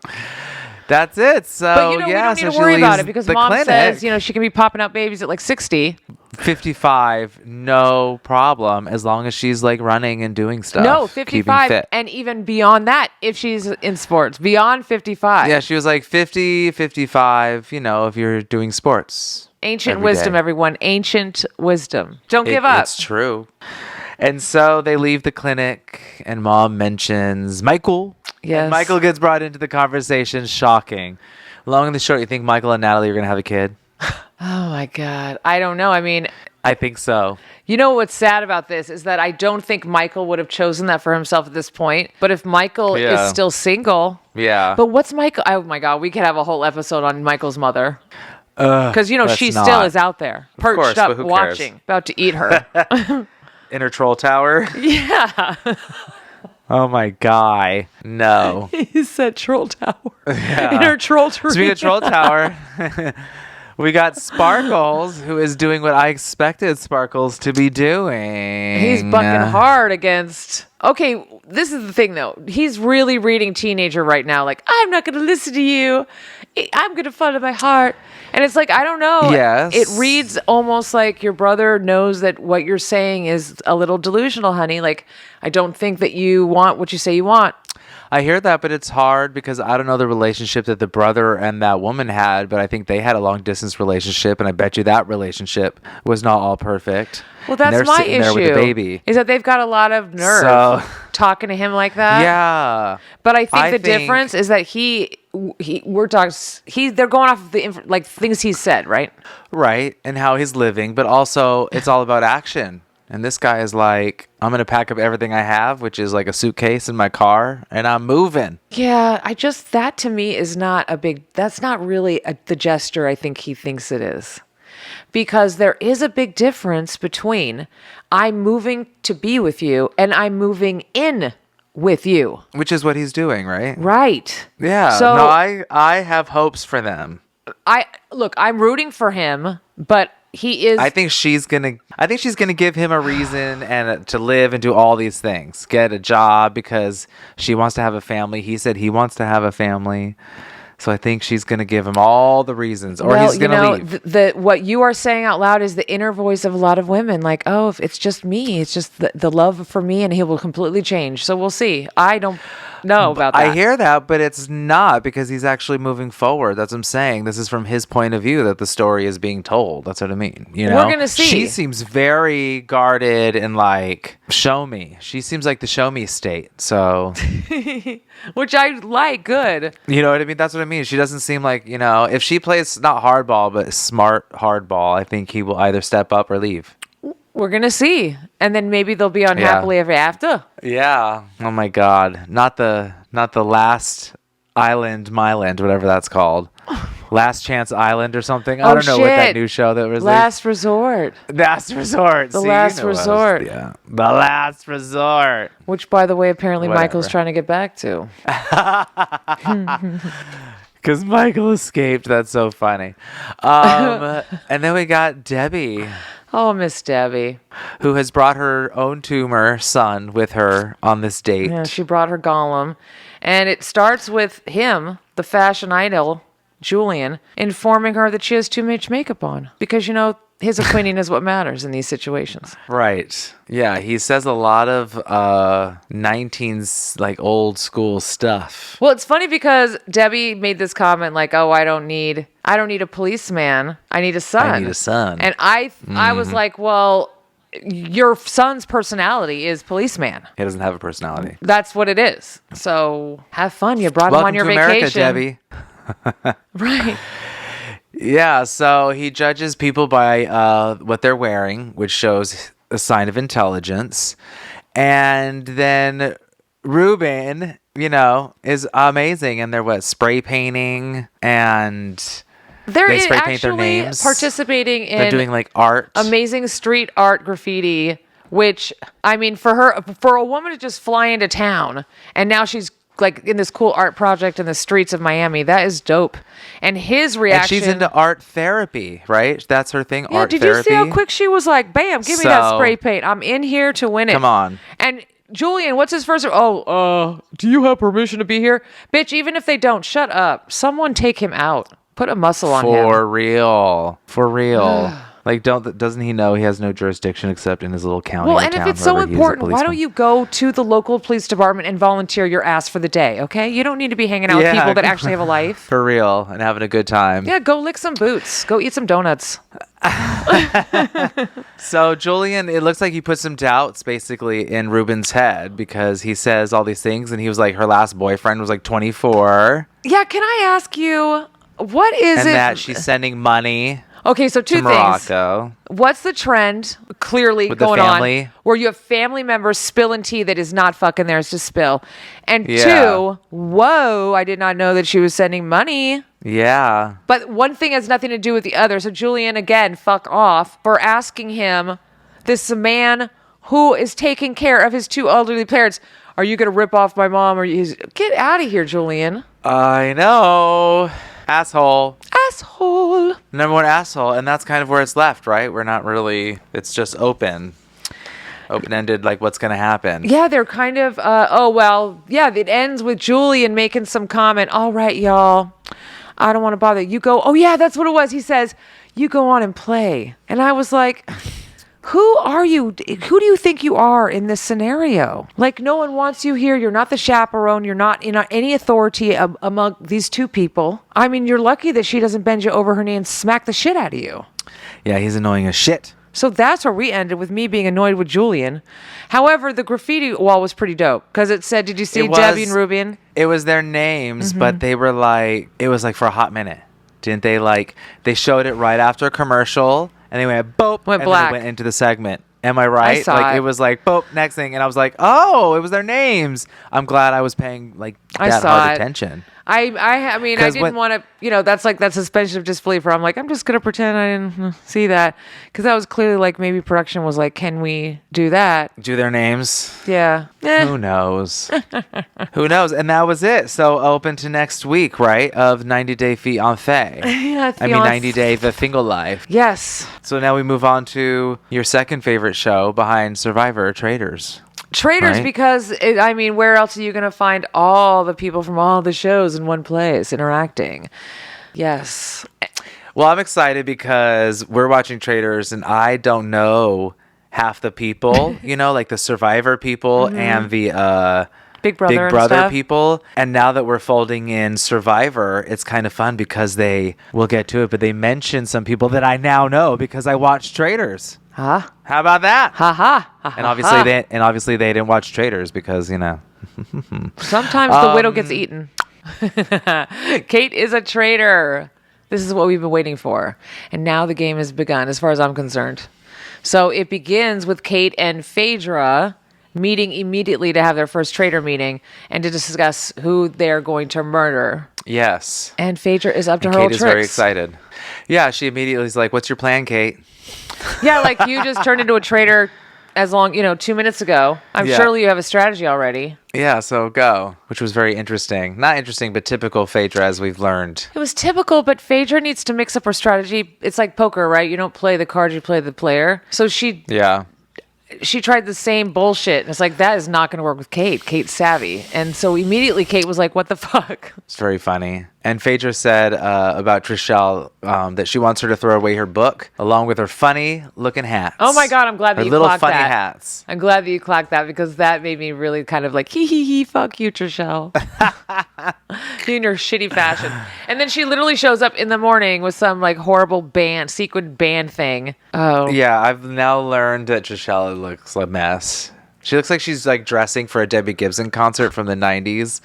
Speaker 2: That's it. So, but we don't need to worry about it because mom says, she can be popping out babies at 60. 55, no problem, as long as she's running and doing stuff. No, 55, and even beyond that, if she's in sports, beyond 55. Yeah, she was 50, 55, if you're doing sports. Ancient wisdom, everyone. Ancient wisdom. Don't give up. It's true. And so they leave the clinic, and mom mentions Michael. Yes. And Michael gets brought into the conversation. Shocking. Long and the short, you think Michael and Natalie are going to have a kid? Oh my God. I don't know. I mean,
Speaker 1: I think so.
Speaker 2: You know what's sad about this is that I don't think Michael would have chosen that for himself at this point. But if Michael is still single.
Speaker 1: Yeah.
Speaker 2: But what's Michael? Oh my God, we could have a whole episode on Michael's mother. Because, she still is out there, perched up, watching, about to eat her.
Speaker 1: In her troll tower?
Speaker 2: Yeah.
Speaker 1: Oh my God. No.
Speaker 2: He said troll tower. Yeah. In her troll tower.
Speaker 1: Speaking of troll tower, we got Sparkles, who is doing what I expected Sparkles to be doing.
Speaker 2: He's bucking hard against... Okay, this is the thing, though. He's really reading teenager right now. Like, I'm not going to listen to you. I'm going to follow my heart. And it's like, I don't know.
Speaker 1: Yes.
Speaker 2: It reads almost like your brother knows that what you're saying is a little delusional, honey. Like, I don't think that you want what you say you want.
Speaker 1: I hear that, but it's hard because I don't know the relationship that the brother and that woman had, but I think they had a long distance relationship, and I bet you that relationship was not all perfect.
Speaker 2: Well, that's my issue. There with the
Speaker 1: baby.
Speaker 2: Is that they've got a lot of nerve talking to him like that.
Speaker 1: Yeah.
Speaker 2: But I think the difference is that they're going off of the things he said, right?
Speaker 1: Right, and how he's living, but also it's all about action. And this guy is like, I'm going to pack up everything I have, which is like a suitcase in my car, and I'm moving.
Speaker 2: Yeah, that to me is that's not really the gesture I think he thinks it is. Because there is a big difference between I'm moving to be with you and I'm moving in with you.
Speaker 1: Which is what he's doing, right?
Speaker 2: Right.
Speaker 1: Yeah. So no, I have hopes for them.
Speaker 2: I'm rooting for him, but he is.
Speaker 1: I think she's gonna give him a reason and to live and do all these things. Get a job because she wants to have a family. He said he wants to have a family. So I think she's going to give him all the reasons, or he's going to leave.
Speaker 2: What you are saying out loud is the inner voice of a lot of women. Like, oh, if it's just me. It's just the love for me, and he will completely change. So we'll see. I don't know about that.
Speaker 1: I hear that, but it's not because he's actually moving forward. That's what I'm saying. This is from his point of view that the story is being told. That's what I mean. You know?
Speaker 2: We're going to see.
Speaker 1: She seems very guarded and like, show me. She seems like the show me state. So...
Speaker 2: Which I like. Good.
Speaker 1: You know what I mean? That's what I mean. She doesn't seem like, if she plays not hardball, but smart hardball, I think he will either step up or leave.
Speaker 2: We're going to see. And then maybe they'll be on Happily Ever After.
Speaker 1: Yeah. Oh my God. Not the last island, Myland, whatever that's called. Last Chance Island or something. I don't know what that new show that was.
Speaker 2: Last Resort.
Speaker 1: Last Resort.
Speaker 2: The Last Resort.
Speaker 1: Yeah. The Last Resort.
Speaker 2: Which, by the way, apparently Michael's trying to get back to.
Speaker 1: Because Michael escaped. That's so funny. And then we got Debbie.
Speaker 2: Oh, Miss Debbie.
Speaker 1: Who has brought her own tumor son with her on this date.
Speaker 2: Yeah, she brought her golem. And it starts with him, the fashion idol, Julian, informing her that she has too much makeup on. Because, his opinion is what matters in these situations.
Speaker 1: Right. Yeah, he says a lot of 19s, like, old school stuff.
Speaker 2: Well, it's funny because Debbie made this comment like, oh, I don't need a policeman. I need a son.
Speaker 1: I need a son.
Speaker 2: And I was like, well, your son's personality is policeman.
Speaker 1: He doesn't have a personality.
Speaker 2: That's what it is. So have fun. You brought him on your vacation.
Speaker 1: Welcome to America, Debbie.
Speaker 2: Right.
Speaker 1: Yeah, so he judges people by what they're wearing, which shows a sign of intelligence. And then Ruben, is amazing. And they're spray painting and they spray paint their names.
Speaker 2: Participating in
Speaker 1: they're doing like art.
Speaker 2: Amazing street art graffiti, which, I mean, for a woman to just fly into town and now she's like in this cool art project in the streets of Miami. That is dope. And his reaction.
Speaker 1: And she's into art therapy, right? That's her thing. Art
Speaker 2: did
Speaker 1: therapy.
Speaker 2: You see how quick she was like, bam, give me that spray paint. I'm in here to win it.
Speaker 1: Come on.
Speaker 2: And Julian, what's his first? Oh, do you have permission to be here? Bitch, even if they don't, shut up. Someone take him out. Put a muscle on him.
Speaker 1: For real. Like, doesn't he know he has no jurisdiction except in his little county?
Speaker 2: Well, and if it's so important, why don't you go to the local police department and volunteer your ass for the day, okay? You don't need to be hanging out with people that actually have a life.
Speaker 1: For real, and having a good time.
Speaker 2: Yeah, go lick some boots. Go eat some donuts.
Speaker 1: So Julian, it looks like he put some doubts basically in Ruben's head because he says all these things, and he was like, her last boyfriend was like 24.
Speaker 2: Yeah, can I ask you... What is
Speaker 1: and
Speaker 2: it?
Speaker 1: And that she's sending money.
Speaker 2: Okay, so two
Speaker 1: to
Speaker 2: things.
Speaker 1: Morocco.
Speaker 2: What's the trend clearly
Speaker 1: With the
Speaker 2: going
Speaker 1: family?
Speaker 2: on where you have family members spilling tea that is not fucking theirs to spill? And
Speaker 1: Yeah.
Speaker 2: two, whoa, I did not know that she was sending money.
Speaker 1: Yeah.
Speaker 2: But one thing has nothing to do with the other. So Julian, again, fuck off for asking him, this man who is taking care of his two elderly parents, are you going to rip off my mom? Get out of here, Julian.
Speaker 1: I know. Asshole.
Speaker 2: Asshole.
Speaker 1: Number one asshole. And that's kind of where it's left, right? We're not really, it's just open-ended, like what's going to happen.
Speaker 2: Yeah, they're kind of, it ends with Julian making some comment. All right, y'all, I don't want to bother you. Go, oh yeah, that's what it was. He says, you go on and play. And I was like, who are you? Who do you think you are in this scenario? Like, no one wants you here. You're not the chaperone. You're not in any authority among these two people. I mean, you're lucky that she doesn't bend you over her knee and smack the shit out of you.
Speaker 1: Yeah, he's annoying as shit.
Speaker 2: So that's where we ended, with me being annoyed with Julian. However, the graffiti wall was pretty dope because it said, did you see Debbie and Ruben?
Speaker 1: It was their names, but they were like, it was like for a hot minute. Didn't they? Like, they showed it right after a commercial and they went boop,
Speaker 2: went
Speaker 1: and
Speaker 2: black.
Speaker 1: then it went into the segment. Am I right?
Speaker 2: I saw
Speaker 1: like
Speaker 2: it.
Speaker 1: It was like boop, next thing, and I was like, oh, it was their names. I'm glad I was paying like that hard attention.
Speaker 2: I mean, I didn't want to, that's like that suspension of disbelief where I'm like, I'm just going to pretend I didn't see that. Because that was clearly like, maybe production was like, can we do that?
Speaker 1: Do their names?
Speaker 2: Yeah.
Speaker 1: Who knows? Who knows? And that was it. So open to next week, right? Of 90 Day Fiancé.
Speaker 2: Yeah,
Speaker 1: 90 Day The Single Life.
Speaker 2: Yes.
Speaker 1: So now we move on to your second favorite show behind Survivor, Traitors.
Speaker 2: Traitors,
Speaker 1: right?
Speaker 2: Because, where else are you going to find all the people from all the shows in one place interacting? Yes.
Speaker 1: Well, I'm excited because we're watching Traitors and I don't know half the people, like the Survivor people and the
Speaker 2: Big Brother
Speaker 1: people. And now that we're folding in Survivor, it's kind of fun because we'll get to it, but they mention some people that I now know because I watched Traitors.
Speaker 2: Huh?
Speaker 1: How about that?
Speaker 2: Ha ha.
Speaker 1: And obviously they didn't watch Traitors because,
Speaker 2: Sometimes the widow gets eaten. Kate is a traitor. This is what we've been waiting for. And now the game has begun, as far as I'm concerned. So it begins with Kate and Phaedra meeting immediately to have their first traitor meeting and to discuss who they're going to murder.
Speaker 1: Yes.
Speaker 2: And Phaedra is up to her
Speaker 1: Kate
Speaker 2: old
Speaker 1: is
Speaker 2: tricks.
Speaker 1: very excited. Yeah, she immediately is like, what's your plan, Kate?
Speaker 2: Yeah, like you just turned into a traitor 2 minutes ago. Surely you have a strategy already.
Speaker 1: Yeah, so go. Which was very interesting. Not interesting, but typical Phaedra, as we've learned.
Speaker 2: It was typical, but Phaedra needs to mix up her strategy. It's like poker, right? You don't play the cards, you play the player. So she tried the same bullshit. And it's like, that is not going to work with Kate. Kate's savvy. And so immediately Kate was like, what the fuck?
Speaker 1: It's very funny. And Phaedra said about Trishelle that she wants her to throw away her book along with her funny looking hats.
Speaker 2: Oh my God, I'm glad that you
Speaker 1: little
Speaker 2: clocked
Speaker 1: funny
Speaker 2: that.
Speaker 1: hats.
Speaker 2: I'm glad that you clocked that because that made me really kind of like, hee, fuck you, Trishelle. In your shitty fashion. And then she literally shows up in the morning with some like horrible sequin band thing. Oh.
Speaker 1: Yeah, I've now learned that Trishelle looks a mess. She looks like she's like dressing for a Debbie Gibson concert from the 90s.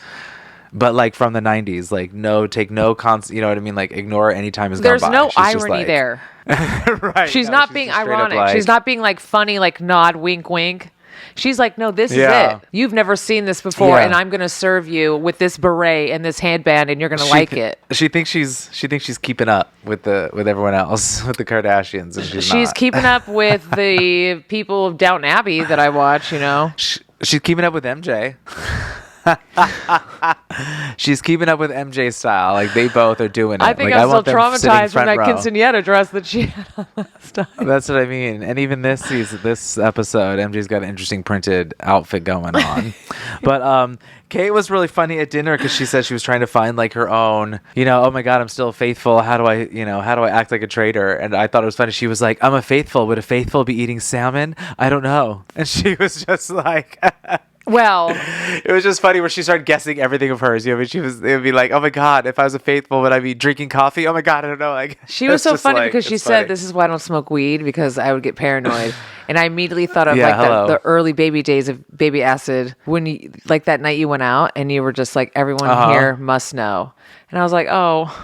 Speaker 1: But like from the 90s, like take no you know what I mean? Like ignore any time has gone by.
Speaker 2: There's no
Speaker 1: She's
Speaker 2: irony there.
Speaker 1: Right.
Speaker 2: She's not being ironic. She's not being like funny, like nod, wink, wink. She's like, no, this is it. You've never seen this before, and I'm going to serve you with this beret and this headband, and you're going to like it.
Speaker 1: She thinks she's keeping up with everyone else, with the Kardashians, and she's not.
Speaker 2: Keeping up with the people of Downton Abbey that I watch.
Speaker 1: She's keeping up with MJ. She's keeping up with MJ style. Like they both are doing it.
Speaker 2: I think I'm still traumatized from that quinceañera dress that she had on last time.
Speaker 1: That's what I mean. And even this episode, MJ's got an interesting printed outfit going on. But Kate was really funny at dinner because she said she was trying to find like her own, oh my God, I'm still faithful. How do I act like a traitor? And I thought it was funny. She was like, I'm a faithful. Would a faithful be eating salmon? I don't know. And she was just like...
Speaker 2: Well,
Speaker 1: it was just funny where she started guessing everything of hers. It would be like, oh my God, if I was a faithful, would I be drinking coffee? Oh my God, I don't know. Like
Speaker 2: she was so funny because she said, this is why I don't smoke weed because I would get paranoid. And I immediately thought of the early baby days of baby acid when you, like that night you went out and you were just like, everyone here must know. And I was like, oh,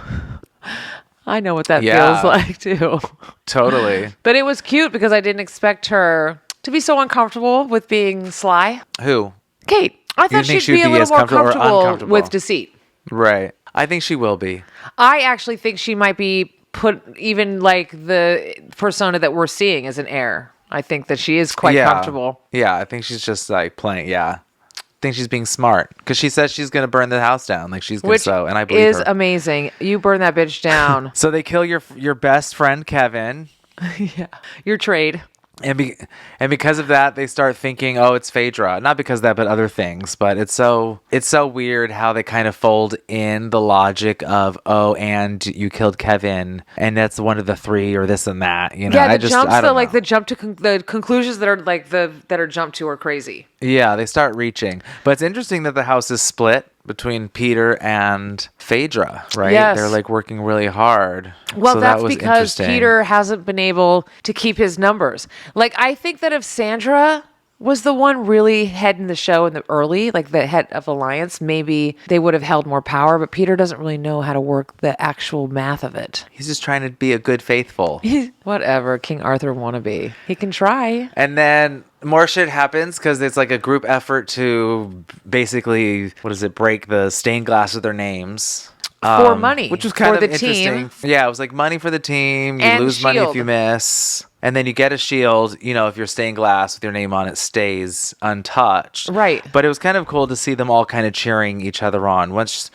Speaker 2: I know what that feels like too.
Speaker 1: Totally.
Speaker 2: But it was cute because I didn't expect her to be so uncomfortable with being sly.
Speaker 1: Who?
Speaker 2: Kate. I thought she'd be a little more comfortable with deceit.
Speaker 1: Right. I think she will be.
Speaker 2: I actually think she might be put even like the persona that we're seeing as an heir. I think that she is quite comfortable.
Speaker 1: Yeah, I think she's just like playing. Yeah. I think she's being smart because she says she's going to burn the house down. Like she's going to and I believe her.
Speaker 2: Which is amazing. You burn that bitch down.
Speaker 1: So they kill your best friend, Kevin.
Speaker 2: Yeah. Your trade.
Speaker 1: And because of that, they start thinking, oh, it's Phaedra. Not because of that, but other things. But it's so weird how they kind of fold in the logic of, oh, and you killed Kevin, and that's one of the three, or this and that. You know,
Speaker 2: yeah, the jump to the conclusions that are like that are jumped to are crazy.
Speaker 1: Yeah, they start reaching. But it's interesting that the house is split between Peter and Phaedra, right?
Speaker 2: Yes.
Speaker 1: They're like working really hard.
Speaker 2: Well,
Speaker 1: so
Speaker 2: that's because Peter hasn't been able to keep his numbers. Like, I think that if Sandra was the one really heading the show in the early, like the head of Alliance, maybe they would have held more power, but Peter doesn't really know how to work the actual math of it.
Speaker 1: He's just trying to be a good faithful.
Speaker 2: Whatever, King Arthur wannabe. He can try.
Speaker 1: And then more shit happens because it's like a group effort to basically, break the stained glass with their names.
Speaker 2: For money.
Speaker 1: Which was kind of
Speaker 2: the
Speaker 1: interesting.
Speaker 2: Team.
Speaker 1: Yeah, it was like money for the team. You
Speaker 2: and
Speaker 1: lose money if you miss. And then you get a shield, if your stained glass with your name on it stays untouched.
Speaker 2: Right.
Speaker 1: But it was kind of cool to see them all kind of cheering each other on. Once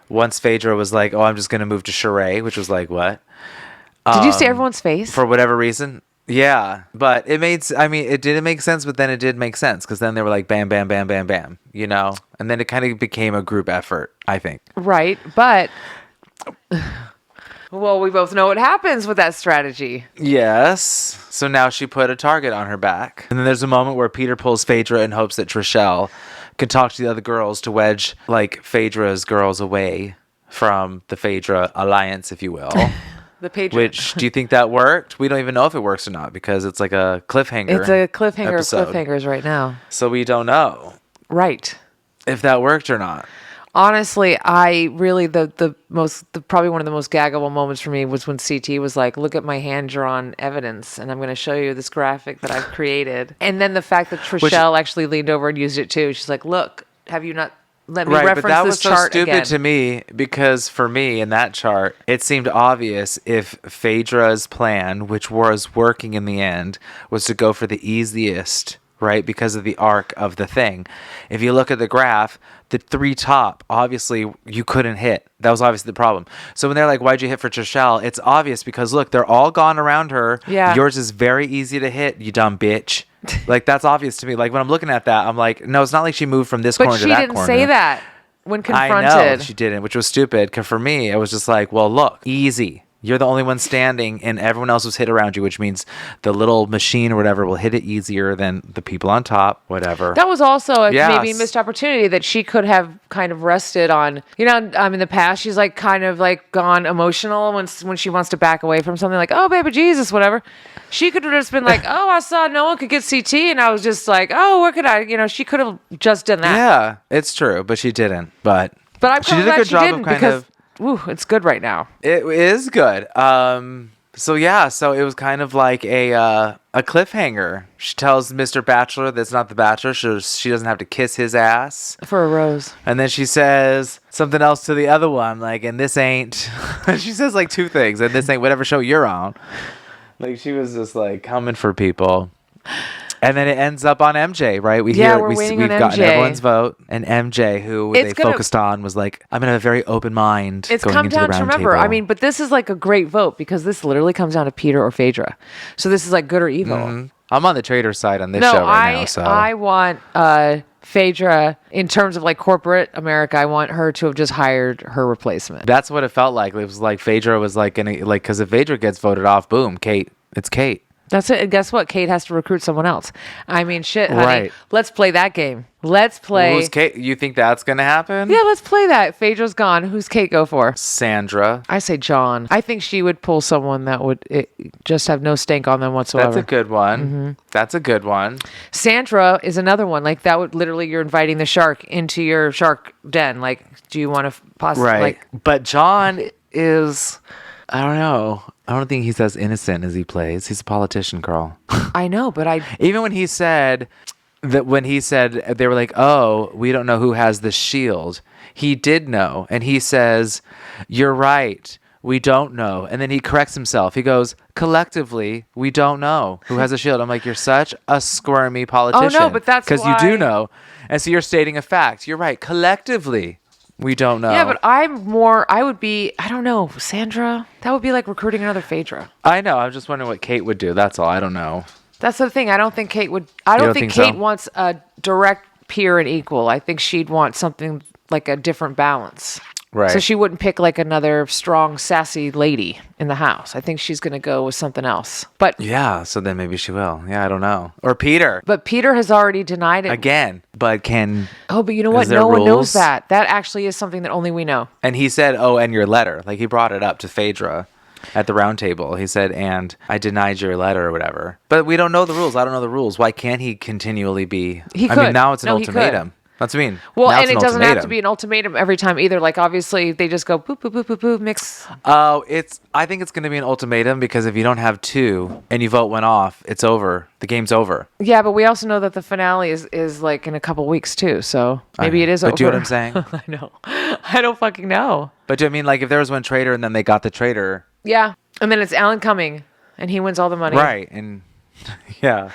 Speaker 1: Phaedra was like, oh, I'm just going to move to Tyray, which was like, what?
Speaker 2: Did you see everyone's face?
Speaker 1: For whatever reason. Yeah. But it didn't make sense, but then it did make sense because then they were like, bam, bam, bam, bam, bam, And then it kind of became a group effort, I think.
Speaker 2: Right. But... Well, we both know what happens with that strategy.
Speaker 1: Yes. So now she put a target on her back. And then there's a moment where Peter pulls Phaedra in hopes that Trishelle can talk to the other girls to wedge, like, Phaedra's girls away from the Phaedra alliance, if you will.
Speaker 2: The Phaedra.
Speaker 1: Which, do you think that worked? We don't even know if it works or not because it's like a cliffhanger.
Speaker 2: It's a cliffhanger
Speaker 1: episode.
Speaker 2: of cliffhangers right now.
Speaker 1: So we don't know.
Speaker 2: Right.
Speaker 1: If that worked or not.
Speaker 2: Honestly, I really probably one of the most gaggable moments for me was when CT was like, "Look at my hand-drawn evidence, and I'm going to show you this graphic that I've created." And then the fact that Trishelle actually leaned over and used it too. She's like, "Look, have you not let me reference this chart again?" Right, but that was so stupid
Speaker 1: to me because for me in that chart, it seemed obvious if Phaedra's plan, which was working in the end, was to go for the easiest. Right, because of the arc of the thing. If you look at the graph, the three top, obviously, you couldn't hit. That was obviously the problem. So when they're like, why'd you hit for Trishelle? It's obvious because, look, they're all gone around her.
Speaker 2: Yeah.
Speaker 1: Yours is very easy to hit, you dumb bitch. Like, that's obvious to me. Like, when I'm looking at that, I'm like, no, it's not like she moved from this corner to that corner.
Speaker 2: But she didn't say that when confronted.
Speaker 1: I know she didn't, which was stupid. Because for me, it was just like, well, look, easy. You're the only one standing, and everyone else was hit around you, which means the little machine or whatever will hit it easier than the people on top, whatever.
Speaker 2: That was also maybe a missed opportunity that she could have kind of rested on. In the past, she's like kind of like gone emotional when she wants to back away from something like, oh, baby Jesus, whatever. She could have just been like, oh, I saw no one could get CT, and I was just like, oh, where could I? She could have just done that.
Speaker 1: Yeah, it's true, but she didn't. But
Speaker 2: I'm
Speaker 1: she did a good job of kind of...
Speaker 2: Ooh, it's good right now.
Speaker 1: It is good. So it was kind of like a cliffhanger. She tells Mr. Bachelor that's not the Bachelor. She doesn't have to kiss his ass.
Speaker 2: For a rose.
Speaker 1: And then she says something else to the other one, like, and this ain't... She says like two things, and this ain't whatever show you're on. Like, she was just like coming for people. And then it ends up on MJ, right? We've gotten everyone's vote, and MJ, who focused on, was like, "I'm gonna have a very open mind."
Speaker 2: It's come down to remember. But this is like a great vote because this literally comes down to Peter or Phaedra. So this is like good or evil.
Speaker 1: Mm-hmm. I'm on the Traitors side on this show right now. So
Speaker 2: I want Phaedra in terms of like corporate America. I want her to have just hired her replacement.
Speaker 1: That's what it felt like. It was like Phaedra was like because if Phaedra gets voted off, boom, it's Kate.
Speaker 2: That's it. And guess what? Kate has to recruit someone else. I mean, shit, honey.
Speaker 1: Right.
Speaker 2: Let's play that game. Let's play.
Speaker 1: Who's Kate? You think that's going to happen?
Speaker 2: Yeah, let's play that. Phaedra's gone. Who's Kate go for?
Speaker 1: Sandra.
Speaker 2: I say John. I think she would pull someone that would just have no stank on them whatsoever.
Speaker 1: That's a good one.
Speaker 2: Mm-hmm.
Speaker 1: That's a good one.
Speaker 2: Sandra is another one. Like, that would literally, you're inviting the shark into your shark den. Like, do you want to possibly...
Speaker 1: Right. But John is... I don't know. I don't think he's as innocent as he plays. He's a politician, girl.
Speaker 2: I know, but
Speaker 1: even when he said they were like, oh, we don't know who has the shield. He did know. And he says, you're right. We don't know. And then he corrects himself. He goes, collectively, we don't know who has a shield. I'm like, you're such a squirmy politician.
Speaker 2: Oh, no, but that's
Speaker 1: because you do know. And so you're stating a fact. You're right. Collectively, we don't know.
Speaker 2: Yeah, but I don't know, Sandra. That would be like recruiting another Phaedra.
Speaker 1: I know. I'm just wondering what Kate would do. That's all. I don't know.
Speaker 2: That's the thing. I don't think Kate would. I don't think Kate wants a direct peer and equal. I think she'd want something like a different balance.
Speaker 1: Right.
Speaker 2: So she wouldn't pick like another strong, sassy lady in the house. I think she's going to go with something else. But
Speaker 1: yeah, so then maybe she will. Yeah, I don't know. Or Peter.
Speaker 2: But Peter has already denied it.
Speaker 1: Again. But can...
Speaker 2: Oh, but you know what? No one knows that. That actually is something that only we know.
Speaker 1: And he said, oh, and your letter. Like he brought it up to Phaedra at the round table. He said, and I denied your letter or whatever. But we don't know the rules. I don't know the rules. Why can't he continually be...
Speaker 2: He could.
Speaker 1: I mean, now it's an ultimatum. That's what I mean.
Speaker 2: Well, and it doesn't have to be an ultimatum every time either. Like, obviously, they just go boop, boop, boop, boop, boop, mix.
Speaker 1: Oh, I think it's going to be an ultimatum because if you don't have two and you vote one off, it's over. The game's over.
Speaker 2: Yeah, but we also know that the finale is like in a couple weeks too. So maybe it is over.
Speaker 1: But do you know what I'm saying?
Speaker 2: I know. I don't fucking know.
Speaker 1: But do you know what I mean? Like, if there was one traitor and then they got the traitor.
Speaker 2: Yeah. And then it's Alan Cumming and he wins all the money.
Speaker 1: Right. And yeah.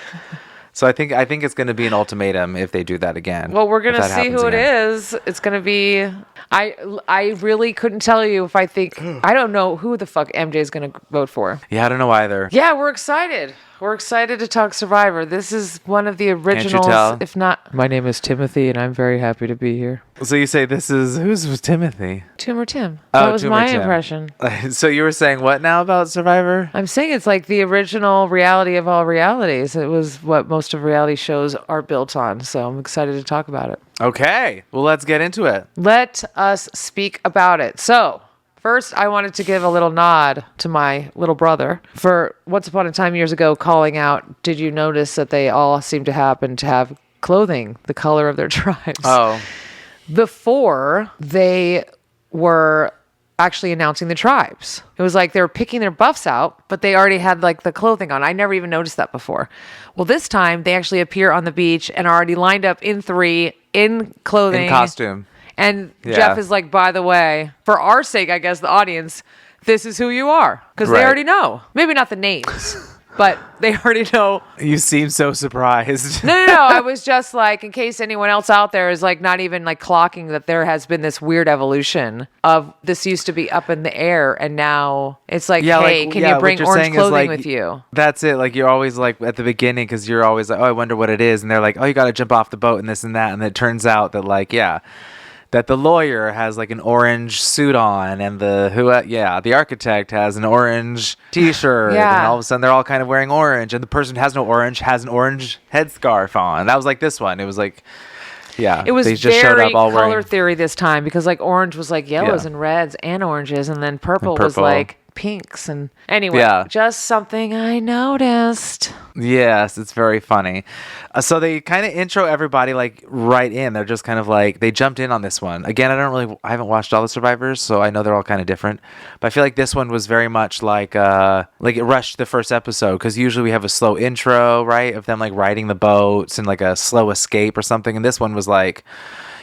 Speaker 1: So I think it's going to be an ultimatum if they do that again.
Speaker 2: Well, we're going to see who it is. It's going to be... I really couldn't tell you if I think... I don't know who the fuck MJ is going to vote for.
Speaker 1: Yeah, I don't know either.
Speaker 2: Yeah, we're excited. We're excited to talk Survivor. This is one of the originals,
Speaker 1: Can't you tell?
Speaker 2: if not... My name is Timothy, and I'm very happy to be here.
Speaker 1: So you say this is... Who's Timothy?
Speaker 2: Tim or Tim. That was my impression.
Speaker 1: So you were saying what now about Survivor?
Speaker 2: I'm saying it's like the original reality of all realities. It was what most of reality shows are built on. So I'm excited to talk about it.
Speaker 1: Okay. Well, let's get into it.
Speaker 2: Let us speak about it. So... First, I wanted to give a little nod to my little brother for once upon a time years ago calling out, did you notice that they all seem to happen to have clothing the color of their tribes?
Speaker 1: Oh.
Speaker 2: Before they were actually announcing the tribes. It was like they were picking their buffs out, but they already had like the clothing on. I never even noticed that before. Well, this time they actually appear on the beach and are already lined up in three in clothing.
Speaker 1: In costume.
Speaker 2: And Jeff is like, by the way, for our sake, I guess, the audience, this is who you are. Because they already know. Maybe not the names, but they already know.
Speaker 1: You seem so surprised.
Speaker 2: No. I was just like, in case anyone else out there is like not even like clocking that there has been this weird evolution of this used to be up in the air. And now it's like, hey, can you bring orange clothing with you?
Speaker 1: That's it. Like you're always like at the beginning because you're always like, oh, I wonder what it is. And they're like, oh, you got to jump off the boat and this and that. And it turns out that like, that the lawyer has like an orange suit on and the architect has an orange t-shirt and all of a sudden they're all kind of wearing orange and the person who has no orange has an orange headscarf on. That was like this one. It was like, it was
Speaker 2: they just
Speaker 1: showed up all
Speaker 2: color
Speaker 1: wearing...
Speaker 2: theory this time because like orange was like yellows and reds and oranges and then purple was like pinks and anyway, just something I noticed.
Speaker 1: Yes, it's very funny. So they kind of intro everybody like right in. They're just kind of like they jumped in on this one. Again, I haven't watched all the Survivors, so I know they're all kind of different. But I feel like this one was very much like it rushed the first episode because usually we have a slow intro, right, of them like riding the boats and like a slow escape or something. And this one was like,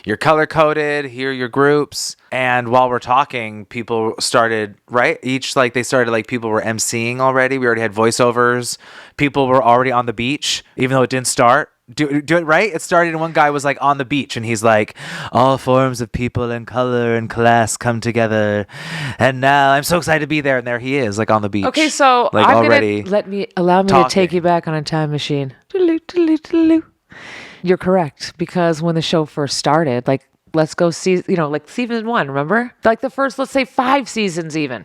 Speaker 1: you're color coded, here are your groups. And while we're talking, people started, right? People were emceeing already. We already had voiceovers. People were already on the beach, even though it didn't start. Do it right? It started and one guy was like on the beach and he's like, all forms of people and color and class come together. And now I'm so excited to be there. And there he is, like on the beach.
Speaker 2: Okay, so
Speaker 1: like
Speaker 2: allow me
Speaker 1: talking.
Speaker 2: to take you back on a time machine. You're correct, because when the show first started, like, let's go see, like season 1, remember? Like the first, let's say 5 seasons even.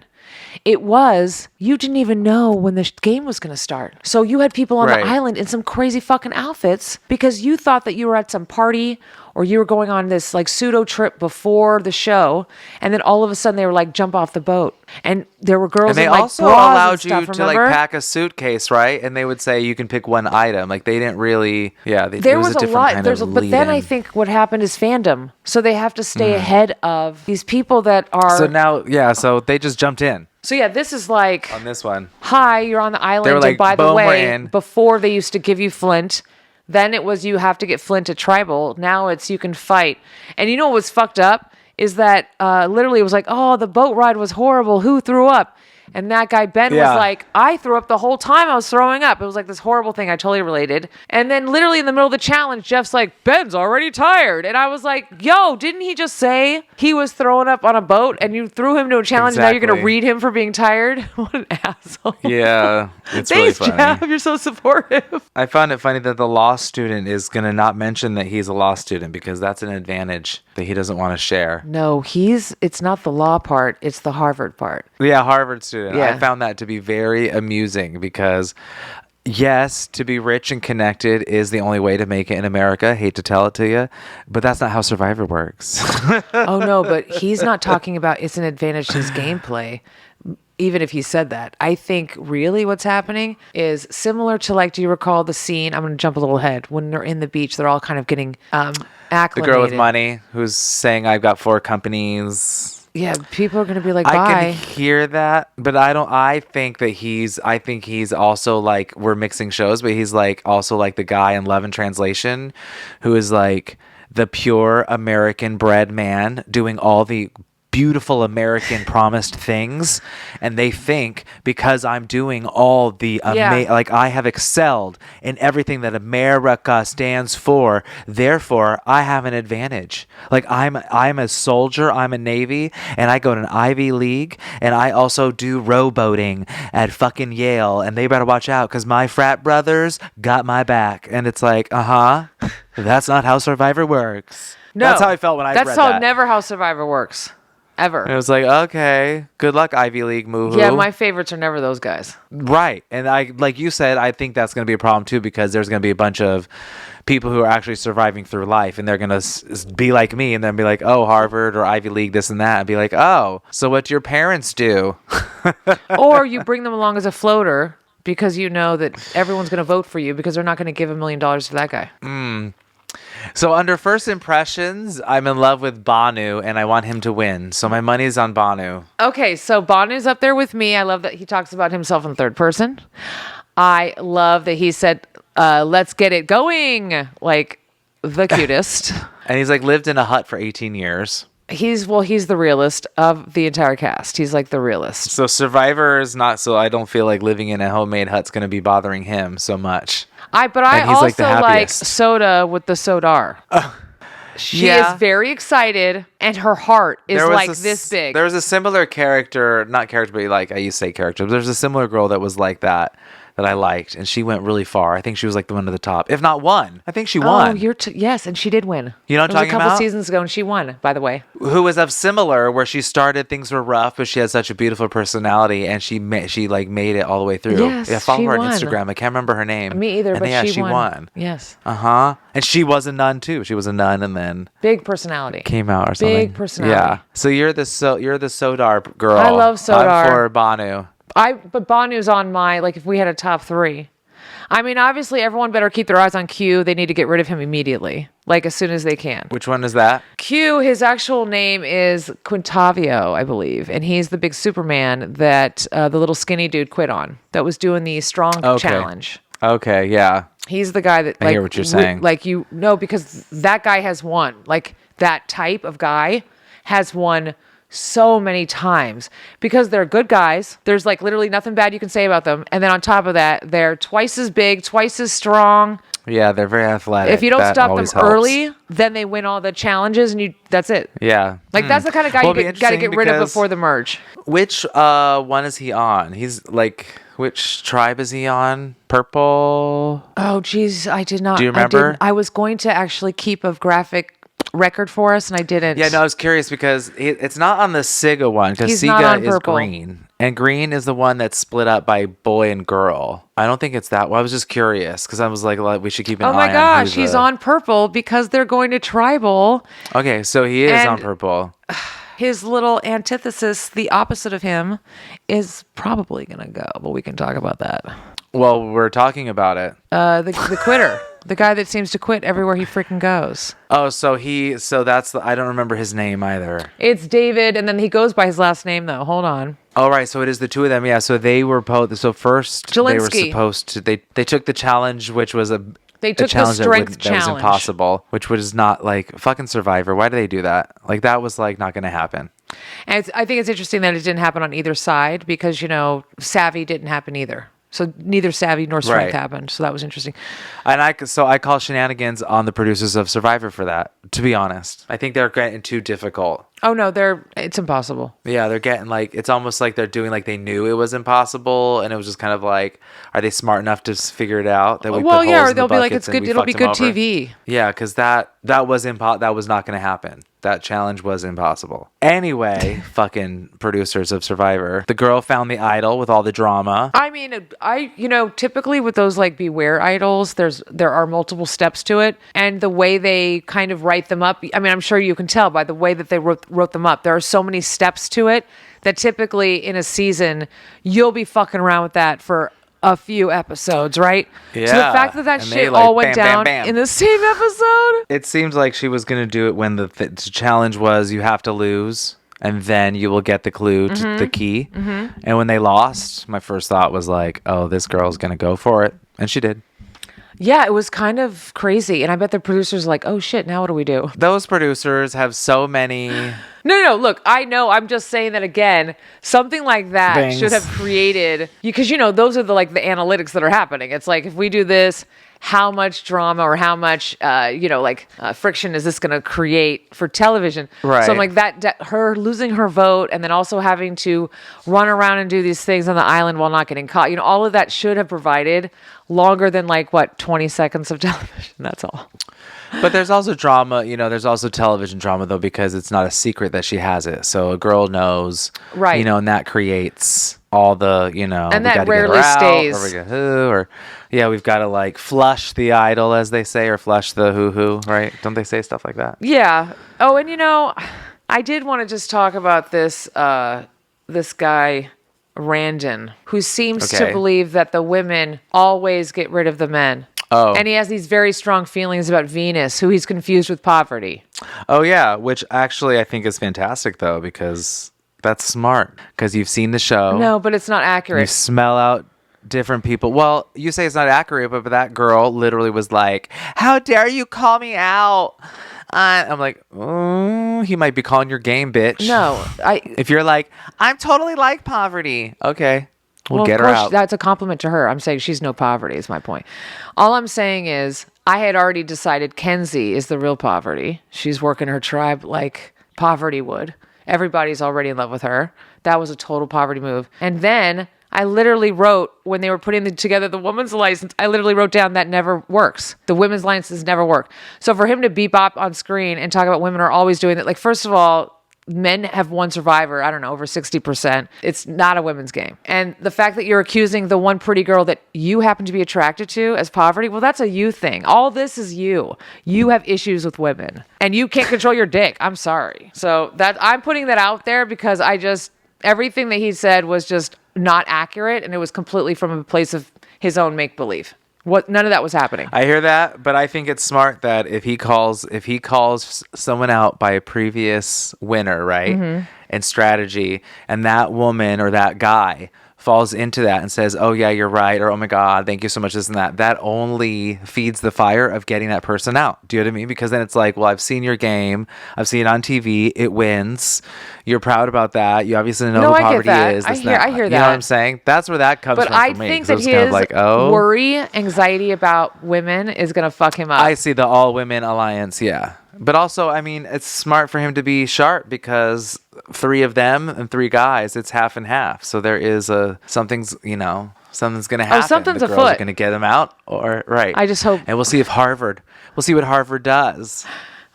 Speaker 2: It was, you didn't even know when the game was going to start. So you had people on the island in some crazy fucking outfits because you thought that you were at some party or you were going on this like pseudo trip before the show. And then all of a sudden they were like, jump off the boat. And there were girls
Speaker 1: and they
Speaker 2: in like
Speaker 1: also
Speaker 2: bras
Speaker 1: allowed
Speaker 2: and stuff,
Speaker 1: you to
Speaker 2: remember?
Speaker 1: like pack a suitcase, right? And they would say you can pick one item. Like they didn't really,
Speaker 2: there was a lot. But then I think what happened is fandom. So they have to stay ahead of these people that are.
Speaker 1: So now, so they just jumped in.
Speaker 2: So yeah, this is like
Speaker 1: on this one.
Speaker 2: Hi, you're on the island.
Speaker 1: They were like,
Speaker 2: and by the
Speaker 1: boom, we're
Speaker 2: way,
Speaker 1: in.
Speaker 2: before they used to give you flint, then it was you have to get flint at tribal. Now it's you can fight. And you know what was fucked up is that literally it was like, oh, the boat ride was horrible. Who threw up? And that guy, Ben, was like, I threw up the whole time I was throwing up. It was like this horrible thing. I totally related. And then literally in the middle of the challenge, Jeff's like, Ben's already tired. And I was like, yo, didn't he just say he was throwing up on a boat and you threw him to a challenge and now you're going to read him for being tired? What an asshole.
Speaker 1: Yeah. It's
Speaker 2: Thanks,
Speaker 1: really funny.
Speaker 2: Jeff. You're so supportive.
Speaker 1: I found it funny that the law student is going to not mention that he's a law student because that's an advantage that he doesn't want to share.
Speaker 2: No, it's not the law part. It's the Harvard part.
Speaker 1: Yeah, Harvard student.
Speaker 2: Yeah.
Speaker 1: I found that to be very amusing because, yes, to be rich and connected is the only way to make it in America. Hate to tell it to you, but that's not how Survivor works.
Speaker 2: Oh, no, but he's not talking about it's an advantage to his gameplay. Even if he said that, I think really what's happening is similar to like, do you recall the scene? I'm going to jump a little ahead. When they're in the beach, they're all kind of getting acclimated.
Speaker 1: The girl with money who's saying, I've got 4 companies.
Speaker 2: Yeah, people are going to be like, bye.
Speaker 1: I can hear that, but I think he's also like, we're mixing shows, but he's like also like the guy in Love and Translation who is like the pure American bred man doing all the beautiful American promised things, and they think because I'm doing all the like I have excelled in everything that America stands for, therefore I have an advantage. Like I'm a soldier, I'm a Navy, and I go to an Ivy League, and I also do rowboating at fucking Yale, and they better watch out because my frat brothers got my back. And it's like, that's not how Survivor works.
Speaker 2: No,
Speaker 1: that's how I felt when I read that.
Speaker 2: That's never how Survivor works. Ever.
Speaker 1: And it was like, okay, good luck, Ivy League moo-hoo.
Speaker 2: Yeah, my favorites are never those guys.
Speaker 1: Right. And I, like you said, I think that's going to be a problem too, because there's going to be a bunch of people who are actually surviving through life, and they're going to be like me and then be like, oh, Harvard or Ivy League, this and that, and be like, oh, so what do your parents do?
Speaker 2: Or you bring them along as a floater because you know that everyone's going to vote for you because they're not going to give $1 million to that guy.
Speaker 1: So under first impressions, I'm in love with Banu, and I want him to win. So my money's on Banu.
Speaker 2: Okay, so Banu's up there with me. I love that he talks about himself in third person. I love that he said, let's get it going, like the cutest.
Speaker 1: And he's like lived in a hut for 18 years.
Speaker 2: He's the realist of the entire cast. He's like the realist.
Speaker 1: So Survivor is not, so I don't feel like living in a homemade hut's going to be bothering him so much.
Speaker 2: I also like
Speaker 1: happiest.
Speaker 2: Soda with the Sodar. She is very excited, and her heart is like this big.
Speaker 1: There was a similar character, not character, but like I used to say character. But there's a similar girl that was like that I liked, and she went really far. I think she was like the one at the top, if not won. I think she won.
Speaker 2: Oh, yes, and she did win.
Speaker 1: You know what I'm talking about?
Speaker 2: It was a couple seasons ago, and she won, by the way.
Speaker 1: Who was of similar, where she started, things were rough, but she had such a beautiful personality, and she like made it all the way through.
Speaker 2: Yes,
Speaker 1: I follow
Speaker 2: she
Speaker 1: her on
Speaker 2: won.
Speaker 1: Instagram. I can't remember her name.
Speaker 2: Me either,
Speaker 1: and
Speaker 2: she won.
Speaker 1: Yes.
Speaker 2: Uh-huh.
Speaker 1: And she was a nun too. She was a nun, and then
Speaker 2: big personality
Speaker 1: came out or something.
Speaker 2: Big personality.
Speaker 1: Yeah. So you're the Sodar girl.
Speaker 2: I love Sodar.
Speaker 1: I'm for Banu.
Speaker 2: But Banu's on my, like, if we had a top 3. I mean, obviously, everyone better keep their eyes on Q. They need to get rid of him immediately, like as soon as they can.
Speaker 1: Which one is that?
Speaker 2: Q, his actual name is Quintavio, I believe. And he's the big Superman that the little skinny dude quit on, that was doing the strong challenge.
Speaker 1: Okay, yeah.
Speaker 2: He's the guy that,
Speaker 1: I hear what you're saying.
Speaker 2: Because that guy has won. Like, that type of guy has won so many times because they're good guys. There's like literally nothing bad you can say about them. And then on top of that, they're twice as big, twice as strong.
Speaker 1: Yeah, they're very athletic.
Speaker 2: If you don't stop them
Speaker 1: helps.
Speaker 2: early, then they win all the challenges and that's it.
Speaker 1: Yeah.
Speaker 2: Like that's the kind of guy you got to get rid of before the merge.
Speaker 1: Which one is he on? He's like, which tribe is he on? Purple?
Speaker 2: Oh, geez. I did not.
Speaker 1: Do you remember?
Speaker 2: I was going to actually keep a graphic record for us, and I didn't.
Speaker 1: Yeah, no, I was curious because it's not on the Siga one, because Siga is green. And green is the one that's split up by boy and girl. I don't think it's that one. I was just curious because I was like, we should keep an eye on.
Speaker 2: Oh my gosh, he's on purple because they're going to tribal.
Speaker 1: Okay, so he is on purple.
Speaker 2: His little antithesis, the opposite of him, is probably going to go, but we can talk about that.
Speaker 1: Well, we're talking about it.
Speaker 2: The quitter. The guy that seems to quit everywhere he freaking goes.
Speaker 1: Oh, so I don't remember his name either.
Speaker 2: It's David, and then he goes by his last name, though. Hold on.
Speaker 1: Oh, right. So it is the two of them. Yeah. So they were first
Speaker 2: Jelinski.
Speaker 1: They were supposed to, they took the challenge, which was
Speaker 2: they took the strength challenge.
Speaker 1: That was impossible, which was not like fucking Survivor. Why do they do that? Like that was like not going to happen.
Speaker 2: And I think it's interesting that it didn't happen on either side because, Savvy didn't happen either. So neither Savvy nor Strength happened. So that was interesting.
Speaker 1: And I call shenanigans on the producers of Survivor for that, to be honest. I think they're getting too difficult.
Speaker 2: Oh, no, it's impossible.
Speaker 1: Yeah, they're getting it's almost like they're doing like they knew it was impossible. And it was just kind of like, are they smart enough to figure it out? That we
Speaker 2: or they'll be like, it's good. It'll be good TV.
Speaker 1: Yeah, because that was that was not going to happen. That challenge was impossible. Anyway, fucking producers of Survivor. The girl found the idol with all the drama.
Speaker 2: I mean, typically with those like Beware idols, there are multiple steps to it. And the way they kind of write them up, I mean, I'm sure you can tell by the way that they wrote them up. There are so many steps to it that typically in a season, you'll be fucking around with that for a few episodes, right?
Speaker 1: Yeah.
Speaker 2: So the fact that shit all went down in the same episode.
Speaker 1: It seems like she was going to do it when the challenge was you have to lose and then you will get the clue to the key. Mm-hmm. And when they lost, my first thought was like, oh, this girl's going to go for it. And she did.
Speaker 2: Yeah, it was kind of crazy. And I bet the producers are like, oh shit, now what do we do?
Speaker 1: Those producers have so many...
Speaker 2: No, look, I know. I'm just saying that again. Something like that should have created... Because, those are the analytics that are happening. It's like, if we do this, how much drama or how much, friction is this going to create for television?
Speaker 1: Right.
Speaker 2: So I'm like, that her losing her vote and then also having to run around and do these things on the island while not getting caught. All of that should have provided longer than 20 seconds of television. That's all.
Speaker 1: But there's also drama, there's also television drama, though, because it's not a secret that she has it. So a girl knows,
Speaker 2: right?
Speaker 1: And that creates all the,
Speaker 2: and that rarely stays.
Speaker 1: We've got to flush the idol, as they say, or flush the hoo-hoo, right? Don't they say stuff like that?
Speaker 2: Yeah. Oh, and I did want to just talk about this guy, Randon, who seems to believe that the women always get rid of the men.
Speaker 1: Oh.
Speaker 2: And he has these very strong feelings about Venus, who he's confused with poverty.
Speaker 1: Oh, yeah, which actually I think is fantastic, though, because that's smart. Because you've seen the show.
Speaker 2: No, but it's not accurate.
Speaker 1: You smell out different people. Well, you say it's not accurate, but that girl literally was like, how dare you call me out? I'm like, oh, he might be calling your game, bitch.
Speaker 2: No.
Speaker 1: If you're like, I'm totally like poverty. Okay. We'll get her out.
Speaker 2: That's a compliment to her. I'm saying she's no poverty is my point. All I'm saying is I had already decided Kenzie is the real poverty. She's working her tribe like poverty would. Everybody's already in love with her. That was a total poverty move. And then I literally wrote, when they were putting together the women's license, I literally wrote down that never works. The women's licenses never work. So for him to bebop on screen and talk about women are always doing that, first of all, men have won Survivor, I don't know, over 60%. It's not a women's game. And the fact that you're accusing the one pretty girl that you happen to be attracted to as poverty, well, that's a you thing. All this is you. You have issues with women. And you can't control your dick. I'm sorry. So I'm putting that out there because everything that he said was just not accurate, and it was completely from a place of his own make-believe. None of that was happening.
Speaker 1: I hear that, but I think it's smart that if he calls someone out by a previous winner, right? Mm-hmm. And strategy, and that woman or that guy falls into that and says, oh yeah, you're right, or oh my God, thank you so much, this and that only feeds the fire of getting that person out. Do you know what I mean? Because then it's like, well, I've seen your game, I've seen it on TV, it wins, you're proud about that, you obviously know who poverty is.
Speaker 2: I hear that.
Speaker 1: You know what I'm saying? That's where that comes from for me.
Speaker 2: But I think that his worry, anxiety about women is going to fuck him up.
Speaker 1: I see the all women alliance, yeah. But also, I mean, it's smart for him to be sharp because 3 of them and 3 guys, it's half and half. So there is something's going to happen.
Speaker 2: Something's
Speaker 1: the girls
Speaker 2: afoot.
Speaker 1: are going to get him out, right?
Speaker 2: I just hope.
Speaker 1: And we'll see what Harvard does.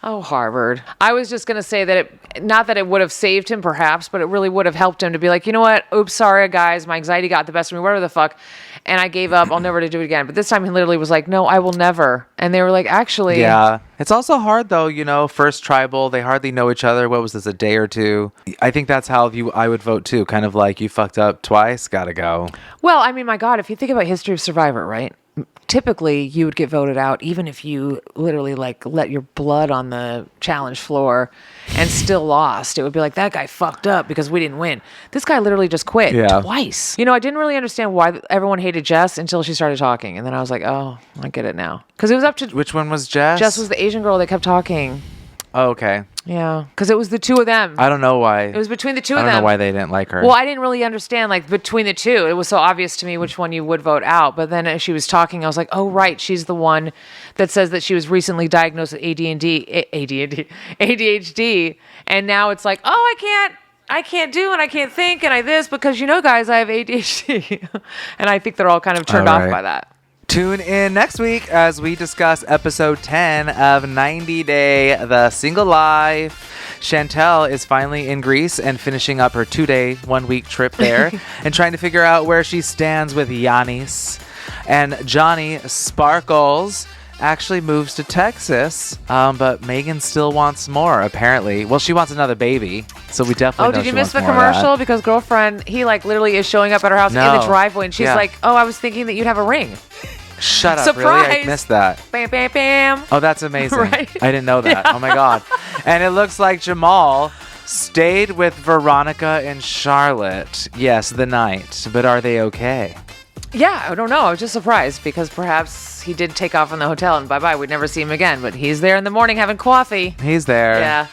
Speaker 2: Oh, Harvard. I was just going to say that not that it would have saved him perhaps, but it really would have helped him to be like, you know what? Oops, sorry, guys. My anxiety got the best of me, whatever the fuck. And I gave up. I'll never do it again. But this time he literally was like, no, I will never. And they were like, actually.
Speaker 1: Yeah. It's also hard though, first tribal, they hardly know each other. What was this, a day or two? I think that's how I would vote too. Kind of like you fucked up twice, gotta go.
Speaker 2: Well, I mean, my God, if you think about History of Survivor, right? typically you would get voted out even if you literally like let your blood on the challenge floor and still lost. It would be like, that guy fucked up because we didn't win. This guy literally just quit twice. I didn't really understand why everyone hated Jess until she started talking. And then I was like, oh, I get it now. Because it was up to...
Speaker 1: Which one was Jess?
Speaker 2: Jess was the Asian girl that kept talking.
Speaker 1: Oh, okay.
Speaker 2: Yeah, because it was the two of them.
Speaker 1: I don't know why.
Speaker 2: It was between the two of them.
Speaker 1: I don't know why they didn't like her.
Speaker 2: Well, I didn't really understand, like, between the two. It was so obvious to me which one you would vote out. But then as she was talking, I was like, oh, right, she's the one that says that she was recently diagnosed with ADHD. And now it's like, oh, I can't do and I can't think and I this because, guys, I have ADHD. And I think they're all kind of turned off by that.
Speaker 1: Tune in next week as we discuss episode 10 of 90 Day, The Single Life. Chantel is finally in Greece and finishing up her 2-day, 1-week trip there and trying to figure out where she stands with Giannis. And Johnny Sparkles actually moves to Texas, but Megan still wants more, apparently. Well, she wants another baby, so we definitely know
Speaker 2: did you
Speaker 1: she
Speaker 2: miss
Speaker 1: wants
Speaker 2: the
Speaker 1: more of
Speaker 2: commercial?
Speaker 1: that.
Speaker 2: Because girlfriend, he like literally is showing up at her house in the driveway, and she's like, oh, I was thinking that you'd have a ring.
Speaker 1: Shut up.
Speaker 2: Surprise.
Speaker 1: Really? I missed that.
Speaker 2: Bam, bam, bam.
Speaker 1: Oh, that's amazing.
Speaker 2: Right?
Speaker 1: I didn't know that.
Speaker 2: Yeah.
Speaker 1: Oh, my God. And it looks like Jamal stayed with Veronica and Charlotte. Yes, the night. But are they okay?
Speaker 2: Yeah, I don't know. I was just surprised because perhaps he did take off from the hotel and bye-bye. We'd never see him again. But he's there in the morning having coffee.
Speaker 1: He's there.
Speaker 2: Yeah.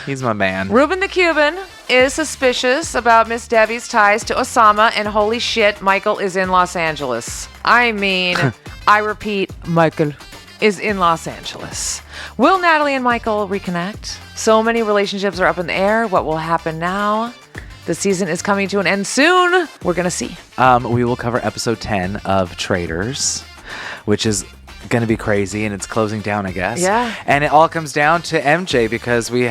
Speaker 1: He's my man.
Speaker 2: Ruben the Cuban is suspicious about Miss Debbie's ties to Osama, and holy shit, Michael is in Los Angeles. I mean, I repeat, Michael is in Los Angeles. Will Natalie and Michael reconnect? So many relationships are up in the air. What will happen now? The season is coming to an end soon. We're going to see.
Speaker 1: We will cover episode 10 of Traitors, which is going to be crazy, and it's closing down, I guess.
Speaker 2: Yeah.
Speaker 1: And it all comes down to MJ because we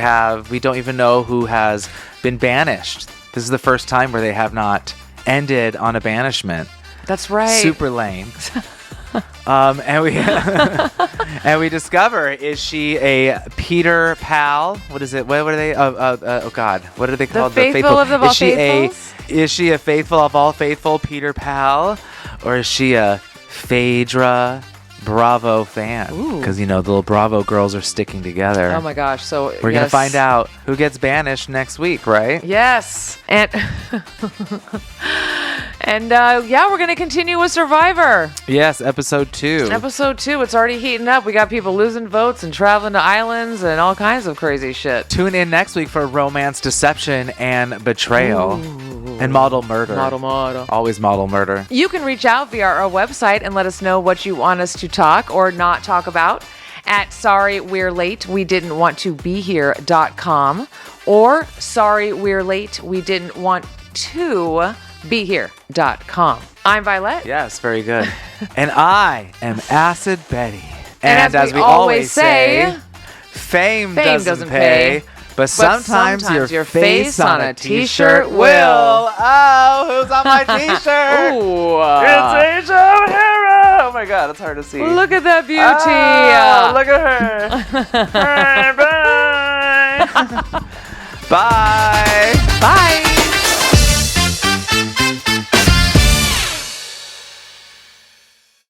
Speaker 1: don't even know who has been banished. This is the first time where they have not ended on a banishment.
Speaker 2: That's right.
Speaker 1: Super lame. And we discover, is she a Peter Pal? What is it? What are they? Oh God, what are they called?
Speaker 2: The faithful of all faithfuls?
Speaker 1: Is she a faithful of all faithful Peter Pal, or is she a Phaedra Bravo fan? Because the little Bravo girls are sticking together.
Speaker 2: Oh my gosh! So
Speaker 1: we're gonna find out who gets banished next week, right?
Speaker 2: Yes, and we're gonna continue with Survivor.
Speaker 1: Yes, episode 2.
Speaker 2: Episode 2. It's already heating up. We got people losing votes and traveling to islands and all kinds of crazy shit.
Speaker 1: Tune in next week for romance, deception, and betrayal. And model murder.
Speaker 2: Model.
Speaker 1: Always model murder.
Speaker 2: You can reach out via our website and let us know what you want us to talk or not talk about at sorrywe'relate.we-didn't-want-to-be-here.com or sorrywe'relate.we-didn't-want-to-be-here.com. I'm Violet.
Speaker 1: Yes, very good. And I am Acid Betty.
Speaker 2: And as we always say,
Speaker 1: fame doesn't pay. But sometimes your face on a t-shirt will. Oh, who's on my t-shirt?
Speaker 2: Ooh.
Speaker 1: It's Asia O'Hara. Oh my God, it's hard to see.
Speaker 2: Look at that beauty.
Speaker 1: Oh, look at her. Bye. Bye.
Speaker 2: Bye.